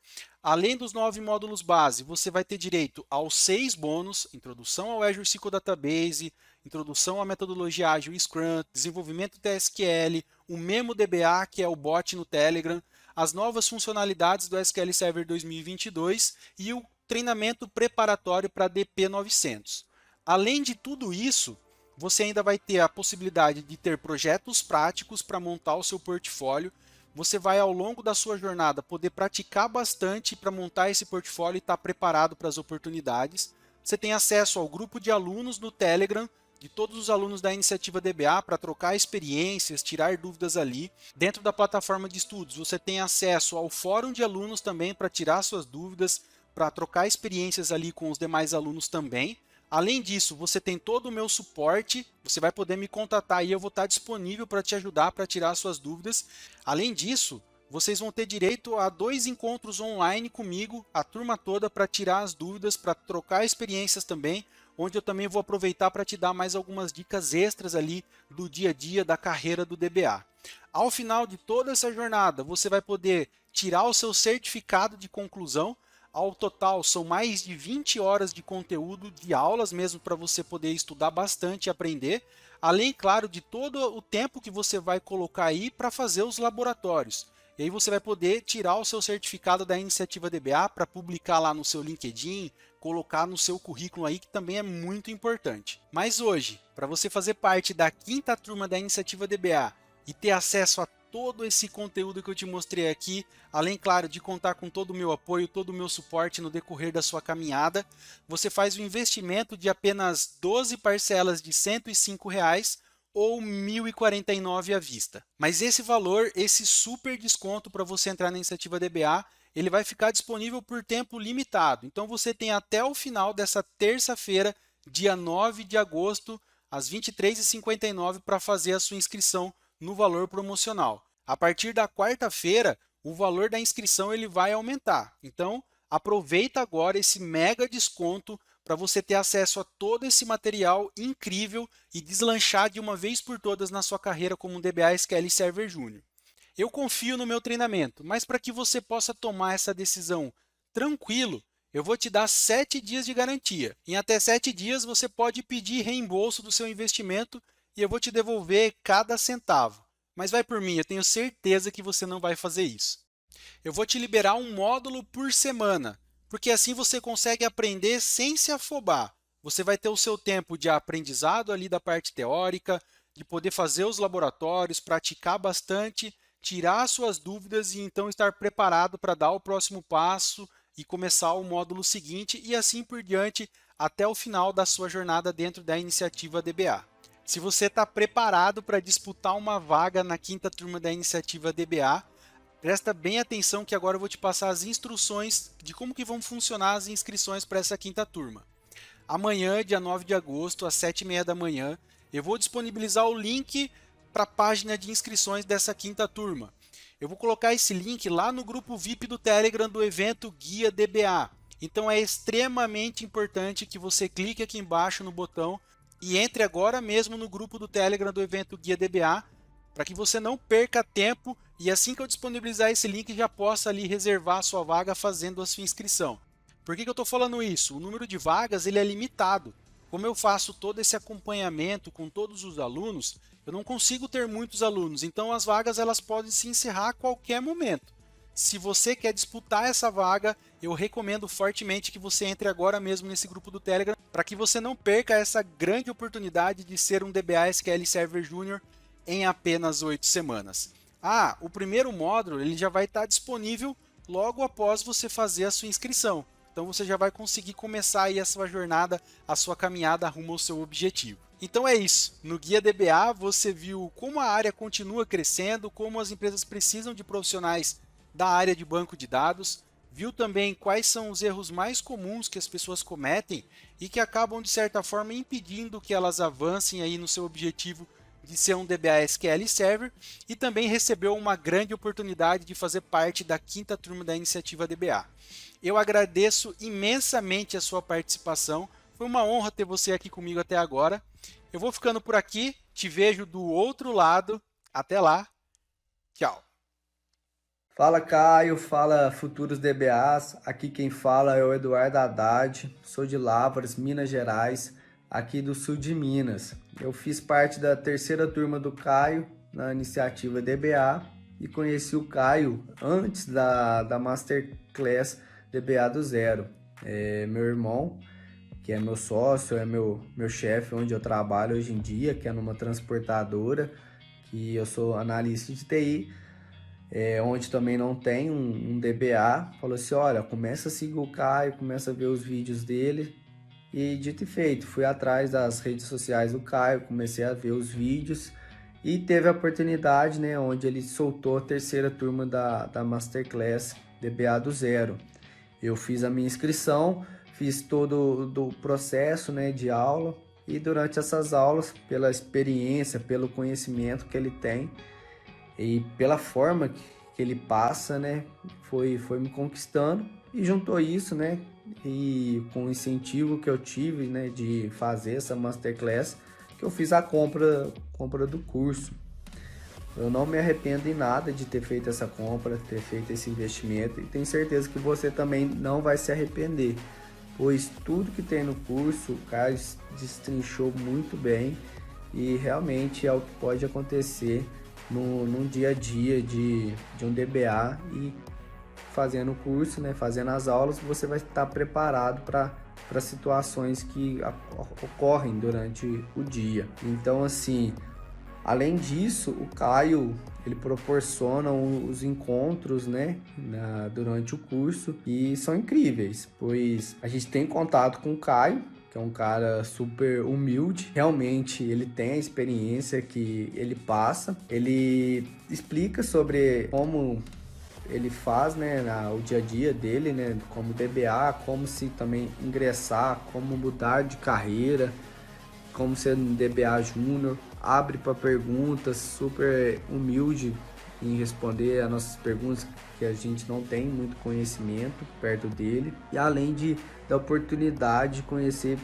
Além dos 9 módulos base, você vai ter direito aos 6 bônus, introdução ao Azure SQL Database, introdução à metodologia Agile Scrum, desenvolvimento TSQL, o Memo DBA, que é o bot no Telegram, as novas funcionalidades do SQL Server 2022 e o treinamento preparatório para DP 900. Além de tudo isso, você ainda vai ter a possibilidade de ter projetos práticos para montar o seu portfólio. Você vai, ao longo da sua jornada, poder praticar bastante para montar esse portfólio e estar preparado para as oportunidades. Você tem acesso ao grupo de alunos no Telegram, de todos os alunos da iniciativa DBA, para trocar experiências, tirar dúvidas ali. Dentro da plataforma de estudos, você tem acesso ao fórum de alunos também para tirar suas dúvidas, para trocar experiências ali com os demais alunos também. Além disso, você tem todo o meu suporte, você vai poder me contatar e eu vou estar disponível para te ajudar, para tirar suas dúvidas. Além disso, vocês vão ter direito a 2 encontros online comigo, a turma toda, para tirar as dúvidas, para trocar experiências também, onde eu também vou aproveitar para te dar mais algumas dicas extras ali do dia a dia da carreira do DBA. Ao final de toda essa jornada, você vai poder tirar o seu certificado de conclusão. Ao total, são mais de 20 horas de conteúdo, de aulas mesmo, para você poder estudar bastante e aprender. Além, claro, de todo o tempo que você vai colocar aí para fazer os laboratórios. E aí você vai poder tirar o seu certificado da iniciativa DBA para publicar lá no seu LinkedIn, colocar no seu currículo aí, que também é muito importante. Mas hoje, para você fazer parte da 5ª turma da iniciativa DBA e ter acesso a todo esse conteúdo que eu te mostrei aqui, além, claro, de contar com todo o meu apoio, todo o meu suporte no decorrer da sua caminhada, você faz um investimento de apenas 12 parcelas de R$ 105 ou R$ 1.049 à vista. Mas esse valor, esse super desconto para você entrar na iniciativa DBA, ele vai ficar disponível por tempo limitado. Então você tem até o final dessa terça-feira, dia 9 de agosto, às 23h59, para fazer a sua inscrição no valor promocional. A partir da quarta-feira, o valor da inscrição ele vai aumentar. Então, aproveita agora esse mega desconto para você ter acesso a todo esse material incrível e deslanchar de uma vez por todas na sua carreira como um DBA SQL Server Júnior. Eu confio no meu treinamento, mas para que você possa tomar essa decisão tranquilo, eu vou te dar 7 dias de garantia. Em até 7 dias você pode pedir reembolso do seu investimento e eu vou te devolver cada centavo. Mas vai por mim, eu tenho certeza que você não vai fazer isso. Eu vou te liberar um módulo por semana. porque assim você consegue aprender sem se afobar. Você vai ter o seu tempo de aprendizado ali da parte teórica, de poder fazer os laboratórios, praticar bastante, tirar suas dúvidas e então estar preparado para dar o próximo passo e começar o módulo seguinte e assim por diante até o final da sua jornada dentro da iniciativa DBA. Se você está preparado para disputar uma vaga na quinta turma da iniciativa DBA, presta bem atenção que agora eu vou te passar as instruções de como que vão funcionar as inscrições para essa quinta turma. Amanhã, dia 9 de agosto, às 7h30 da manhã, eu vou disponibilizar o link para a página de inscrições dessa quinta turma. Eu vou colocar esse link lá no grupo VIP do Telegram do evento Guia DBA. Então é extremamente importante que você clique aqui embaixo no botão e entre agora mesmo no grupo do Telegram do evento Guia DBA, para que você não perca tempo e assim que eu disponibilizar esse link já possa ali reservar a sua vaga fazendo a sua inscrição. Por que eu estou falando isso? O número de vagas ele é limitado. Como eu faço todo esse acompanhamento com todos os alunos, eu não consigo ter muitos alunos, então as vagas elas podem se encerrar a qualquer momento. Se você quer disputar essa vaga, eu recomendo fortemente que você entre agora mesmo nesse grupo do Telegram, para que você não perca essa grande oportunidade de ser um DBA SQL Server Júnior em apenas 8 semanas. O primeiro módulo ele já vai estar disponível logo após você fazer a sua inscrição. Então você já vai conseguir começar aí a sua jornada, a sua caminhada rumo ao seu objetivo. Então é isso. No Guia DBA você viu como a área continua crescendo, como as empresas precisam de profissionais da área de banco de dados, viu também quais são os erros mais comuns que as pessoas cometem e que acabam de certa forma impedindo que elas avancem aí no seu objetivo de ser um DBA SQL Server e também recebeu uma grande oportunidade de fazer parte da quinta turma da iniciativa DBA. Eu agradeço imensamente a sua participação, foi uma honra ter você aqui comigo até agora. Eu vou ficando por aqui, te vejo do outro lado, até lá, tchau! Fala Caio, fala futuros DBAs, aqui quem fala é o Eduardo Haddad, sou de Lavras, Minas Gerais, aqui do sul de Minas. Eu fiz parte da terceira turma do Caio na iniciativa DBA e conheci o Caio antes da Masterclass DBA do Zero. Meu irmão, que é meu sócio, é meu chefe onde eu trabalho hoje em dia, que é numa transportadora, que eu sou analista de TI, onde também não tem um DBA, falou assim, olha, começa a seguir o Caio, começa a ver os vídeos dele, e dito e feito, fui atrás das redes sociais do Caio, comecei a ver os vídeos, e teve a oportunidade, né, onde ele soltou a terceira turma da Masterclass DBA do Zero. Eu fiz a minha inscrição, fiz todo o processo, né, de aula, e durante essas aulas, pela experiência, pelo conhecimento que ele tem, e pela forma que ele passa, né, foi me conquistando e juntou isso, né, e com o incentivo que eu tive, né, de fazer essa Masterclass, que eu fiz a compra do curso. Eu não me arrependo em nada de ter feito essa compra, ter feito esse investimento e tenho certeza que você também não vai se arrepender, pois tudo que tem no curso o Caio destrinchou muito bem e realmente é o que pode acontecer num dia a dia de um DBA e fazendo o curso, né, fazendo as aulas, você vai estar preparado para situações que ocorrem durante o dia. Então, assim, além disso, o Caio ele proporciona os encontros, né, durante o curso e são incríveis, pois a gente tem contato com o Caio, que é um cara super humilde, realmente ele tem a experiência que ele passa, ele explica sobre como ele faz, né, o dia a dia dele, né, como DBA, como se também ingressar, como mudar de carreira, como ser um DBA júnior, abre para perguntas, super humilde em responder as nossas perguntas, que a gente não tem muito conhecimento perto dele, e além da oportunidade de conhecer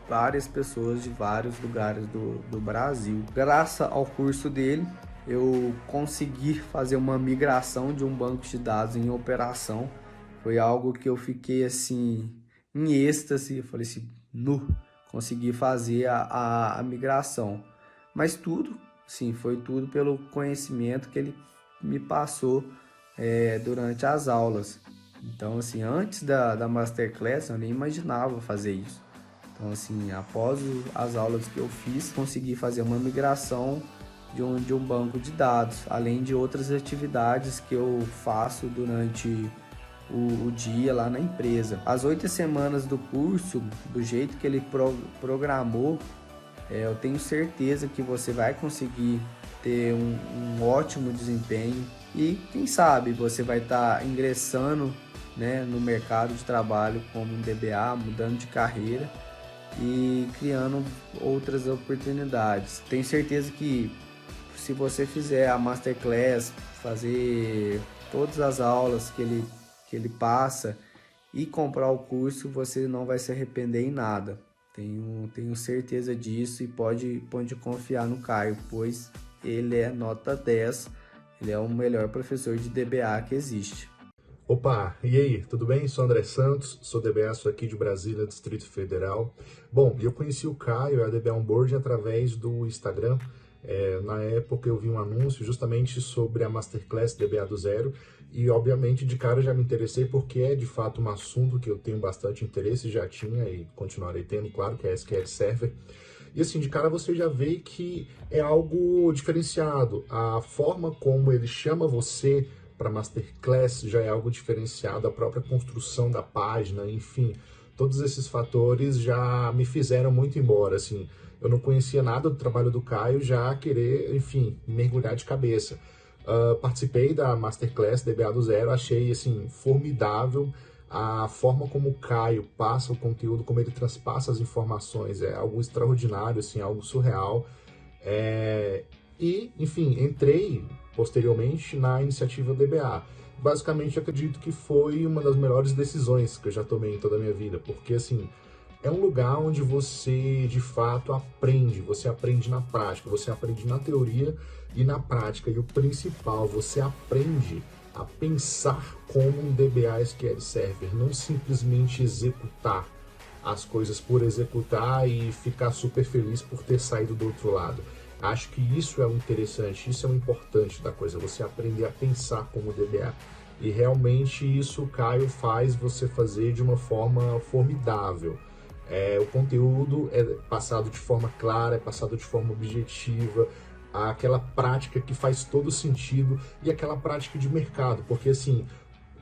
várias pessoas de vários lugares do Brasil. Graças ao curso dele, eu consegui fazer uma migração de um banco de dados em operação. Foi algo que eu fiquei assim em êxtase, eu falei assim, consegui fazer a migração. Mas tudo, sim, foi tudo pelo conhecimento que ele me passou durante as aulas. Então, assim, antes da Masterclass, eu nem imaginava fazer isso. Então, assim, após as aulas que eu fiz, consegui fazer uma migração de um banco de dados, além de outras atividades que eu faço durante o dia lá na empresa. As 8 semanas do curso, do jeito que ele programou, eu tenho certeza que você vai conseguir ter um ótimo desempenho e, quem sabe, você vai estar ingressando, né, no mercado de trabalho como um DBA, mudando de carreira e criando outras oportunidades. Tenho certeza que se você fizer a Masterclass, fazer todas as aulas que ele passa e comprar o curso, você não vai se arrepender em nada. Tenho certeza disso e pode confiar no Caio, pois ele é nota 10, ele é o melhor professor de DBA que existe. Opa, e aí, tudo bem? Sou André Santos, sou DBA, sou aqui de Brasília, Distrito Federal. Bom, eu conheci o Caio, a DBA Onboarding, através do Instagram. Na época eu vi um anúncio justamente sobre a Masterclass DBA do Zero e, obviamente, de cara já me interessei porque é, de fato, um assunto que eu tenho bastante interesse, já tinha e continuarei tendo, claro, que é SQL Server. E assim, de cara você já vê que é algo diferenciado. A forma como ele chama você para Masterclass já é algo diferenciado, a própria construção da página, enfim, todos esses fatores já me fizeram muito embora, assim, eu não conhecia nada do trabalho do Caio, já querer, enfim, mergulhar de cabeça. Participei da Masterclass DBA do Zero, achei, assim, formidável a forma como o Caio passa o conteúdo, como ele transpassa as informações, é algo extraordinário, assim, algo surreal. E, enfim, entrei posteriormente na iniciativa DBA. Basicamente, acredito que foi uma das melhores decisões que eu já tomei em toda a minha vida, porque, assim, é um lugar onde você, de fato, aprende, você aprende na prática, você aprende na teoria e na prática, e o principal, você aprende a pensar como um DBA SQL Server, não simplesmente executar as coisas por executar e ficar super feliz por ter saído do outro lado. Acho que isso é o interessante, isso é o importante da coisa, você aprender a pensar como DBA. E realmente isso o Caio faz você fazer de uma forma formidável. O conteúdo é passado de forma clara, é passado de forma objetiva, aquela prática que faz todo sentido e aquela prática de mercado, porque assim,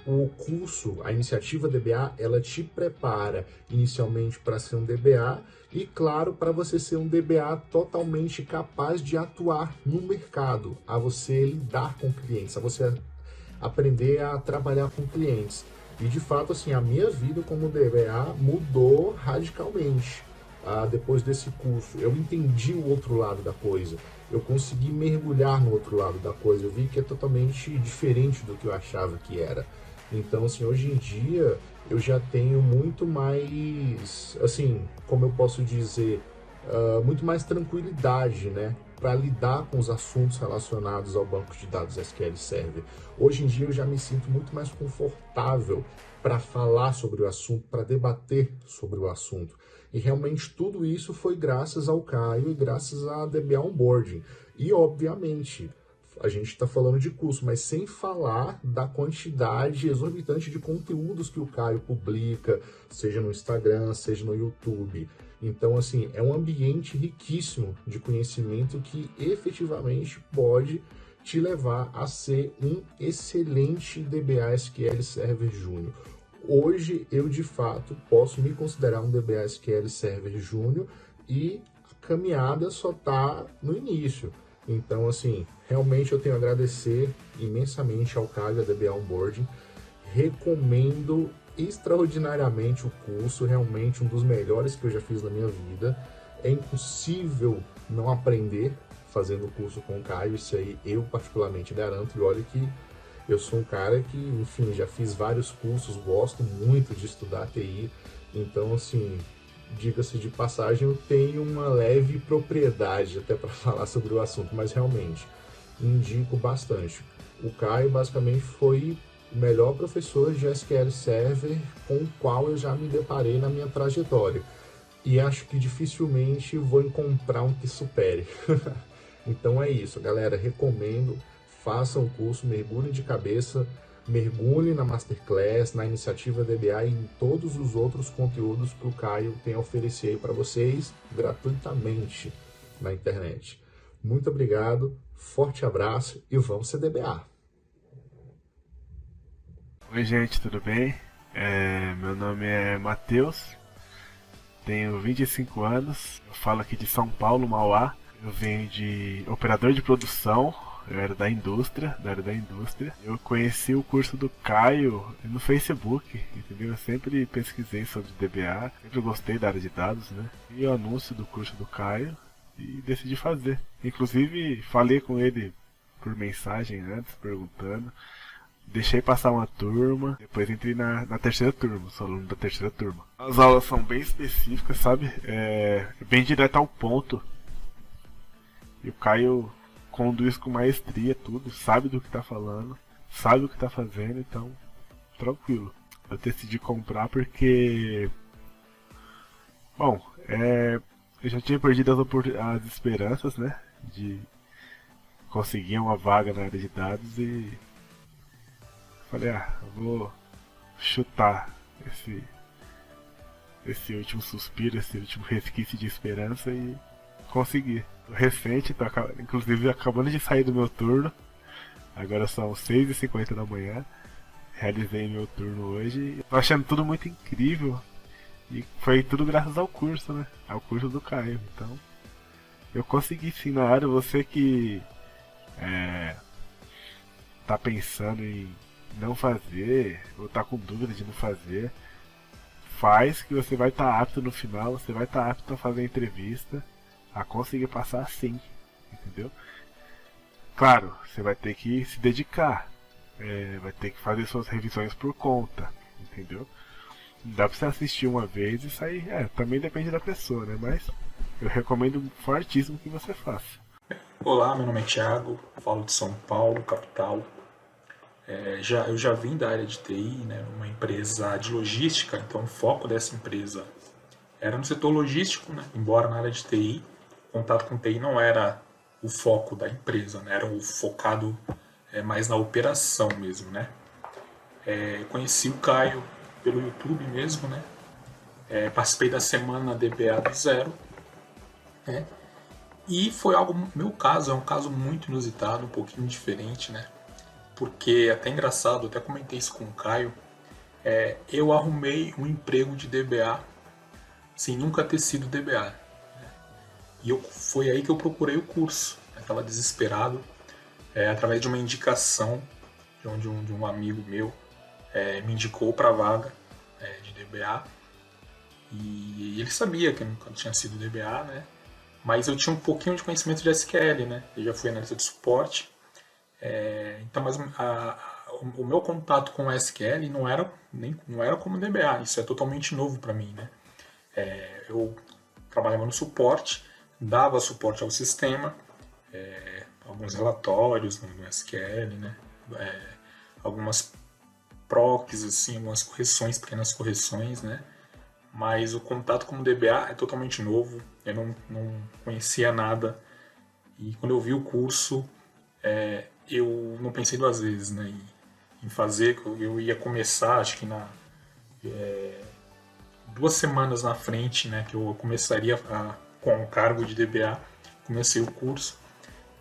o curso, a iniciativa DBA, ela te prepara inicialmente para ser um DBA e, claro, para você ser um DBA totalmente capaz de atuar no mercado, a você lidar com clientes, a você aprender a trabalhar com clientes. E, de fato, assim, a minha vida como DBA mudou radicalmente depois desse curso. Eu entendi o outro lado da coisa, eu consegui mergulhar no outro lado da coisa, eu vi que é totalmente diferente do que eu achava que era. Então, assim, hoje em dia eu já tenho muito mais, assim, como eu posso dizer, muito mais tranquilidade, né, para lidar com os assuntos relacionados ao banco de dados SQL Server. Hoje em dia eu já me sinto muito mais confortável para falar sobre o assunto, para debater sobre o assunto. E realmente tudo isso foi graças ao Caio e graças à DBA Onboarding. E, obviamente, a gente está falando de curso, mas sem falar da quantidade exorbitante de conteúdos que o Caio publica, seja no Instagram, seja no YouTube. Então, assim, é um ambiente riquíssimo de conhecimento que efetivamente pode te levar a ser um excelente DBA SQL Server Júnior. Hoje, eu, de fato, posso me considerar um DBA SQL Server Júnior e a caminhada só está no início. Então, assim, realmente eu tenho a agradecer imensamente ao Caio, a DBA Onboarding. Recomendo extraordinariamente o curso, realmente um dos melhores que eu já fiz na minha vida. É impossível não aprender fazendo o curso com o Caio, isso aí eu particularmente garanto. E olha que eu sou um cara que, enfim, já fiz vários cursos, gosto muito de estudar TI, então, assim, diga-se de passagem, eu tenho uma leve propriedade até para falar sobre o assunto, mas realmente indico bastante. O Caio basicamente foi o melhor professor de SQL Server com o qual eu já me deparei na minha trajetória. E acho que dificilmente vou encontrar um que supere. Então é isso, galera. Recomendo, façam o curso, mergulhem de cabeça mergulhe na Masterclass, na iniciativa DBA e em todos os outros conteúdos que o Caio tem a oferecer para vocês gratuitamente na internet. Muito obrigado, forte abraço e vamos ser DBA! Oi gente, tudo bem? Meu nome é Matheus, tenho 25 anos, eu falo aqui de São Paulo, Mauá. Eu venho de operador de produção, eu era da indústria, Eu conheci o curso do Caio no Facebook, entendeu? Eu sempre pesquisei sobre DBA, sempre gostei da área de dados, né? E o anúncio do curso do Caio e decidi fazer. Inclusive, falei com ele por mensagem antes, perguntando. Deixei passar uma turma, depois entrei na terceira turma, sou aluno da terceira turma. As aulas são bem específicas, sabe? Bem direto ao ponto. E o Caio conduz com maestria tudo, sabe do que tá falando, sabe o que tá fazendo, então tranquilo. Eu decidi comprar porque... Bom, eu já tinha perdido as esperanças, né? De conseguir uma vaga na área de dados e... Falei, eu vou chutar esse último suspiro, esse último resquício de esperança e consegui. Tô recente, inclusive acabando de sair do meu turno. Agora são 6h50 da manhã. Realizei meu turno hoje. Tô achando tudo muito incrível. E foi tudo graças ao curso, né? Ao curso do Caio. Então, eu consegui sim na área. Você que tá pensando em não fazer, ou tá com dúvida de não fazer, faz que você vai estar apto no final, você vai estar apto a fazer a entrevista, a conseguir passar sim, entendeu? Claro, você vai ter que se dedicar, vai ter que fazer suas revisões por conta, entendeu? Não dá pra você assistir uma vez e sair, também depende da pessoa, né? Mas eu recomendo fortíssimo que você faça. Olá, meu nome é Thiago, falo de São Paulo, capital. Eu já vim da área de TI, né, uma empresa de logística, então o foco dessa empresa era no setor logístico, né, embora na área de TI, contato com TI não era o foco da empresa, né, era o focado mais na operação mesmo, né. Conheci o Caio pelo YouTube mesmo, né, participei da semana DBA do Zero, né, e foi meu caso é um caso muito inusitado, um pouquinho diferente, né. Porque é até engraçado, até comentei isso com o Caio, eu arrumei um emprego de DBA sem nunca ter sido DBA. Né? E foi aí que eu procurei o curso, estava desesperado, através de uma indicação de um amigo meu, me indicou para a vaga de DBA, e ele sabia que eu nunca tinha sido DBA, né? Mas eu tinha um pouquinho de conhecimento de SQL, né? Eu já fui analista de suporte. Então, mas o meu contato com o SQL não era como DBA, isso é totalmente novo para mim, né? Eu trabalhava no suporte, dava suporte ao sistema, alguns relatórios no SQL, né? Algumas procs, assim, algumas correções, pequenas correções, né? Mas o contato como DBA é totalmente novo, eu não conhecia nada, e quando eu vi o curso, eu não pensei duas vezes, né, em fazer. Eu ia começar, acho que 2 semanas na frente, né, que eu começaria com o cargo de DBA, comecei o curso,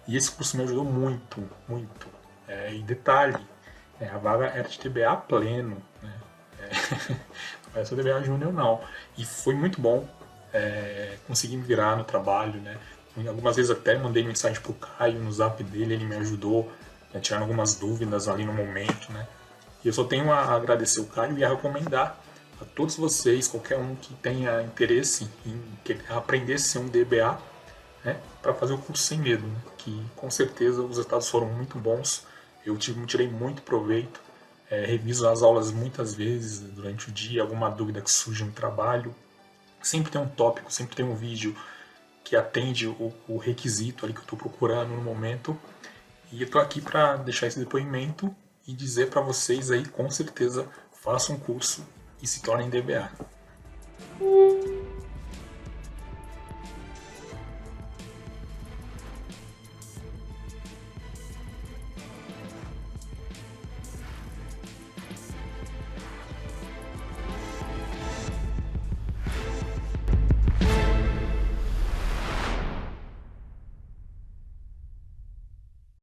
e esse curso me ajudou muito, muito. E detalhe, a vaga era de DBA pleno, né, não é só DBA Júnior não, e foi muito bom, consegui me virar no trabalho, né. Algumas vezes até mandei mensagem pro Caio no zap dele, ele me ajudou, tirando algumas dúvidas ali no momento, né? E eu só tenho a agradecer o Caio e a recomendar a todos vocês, qualquer um que tenha interesse em aprender a ser um DBA, né, para fazer o curso sem medo, né? Que com certeza os resultados foram muito bons, eu tirei muito proveito, reviso as aulas muitas vezes durante o dia, alguma dúvida que surge no trabalho, sempre tem um tópico, sempre tem um vídeo que atende o requisito ali que eu estou procurando no momento. E eu estou aqui para deixar esse depoimento e dizer para vocês aí, com certeza, façam um curso e se tornem DBA.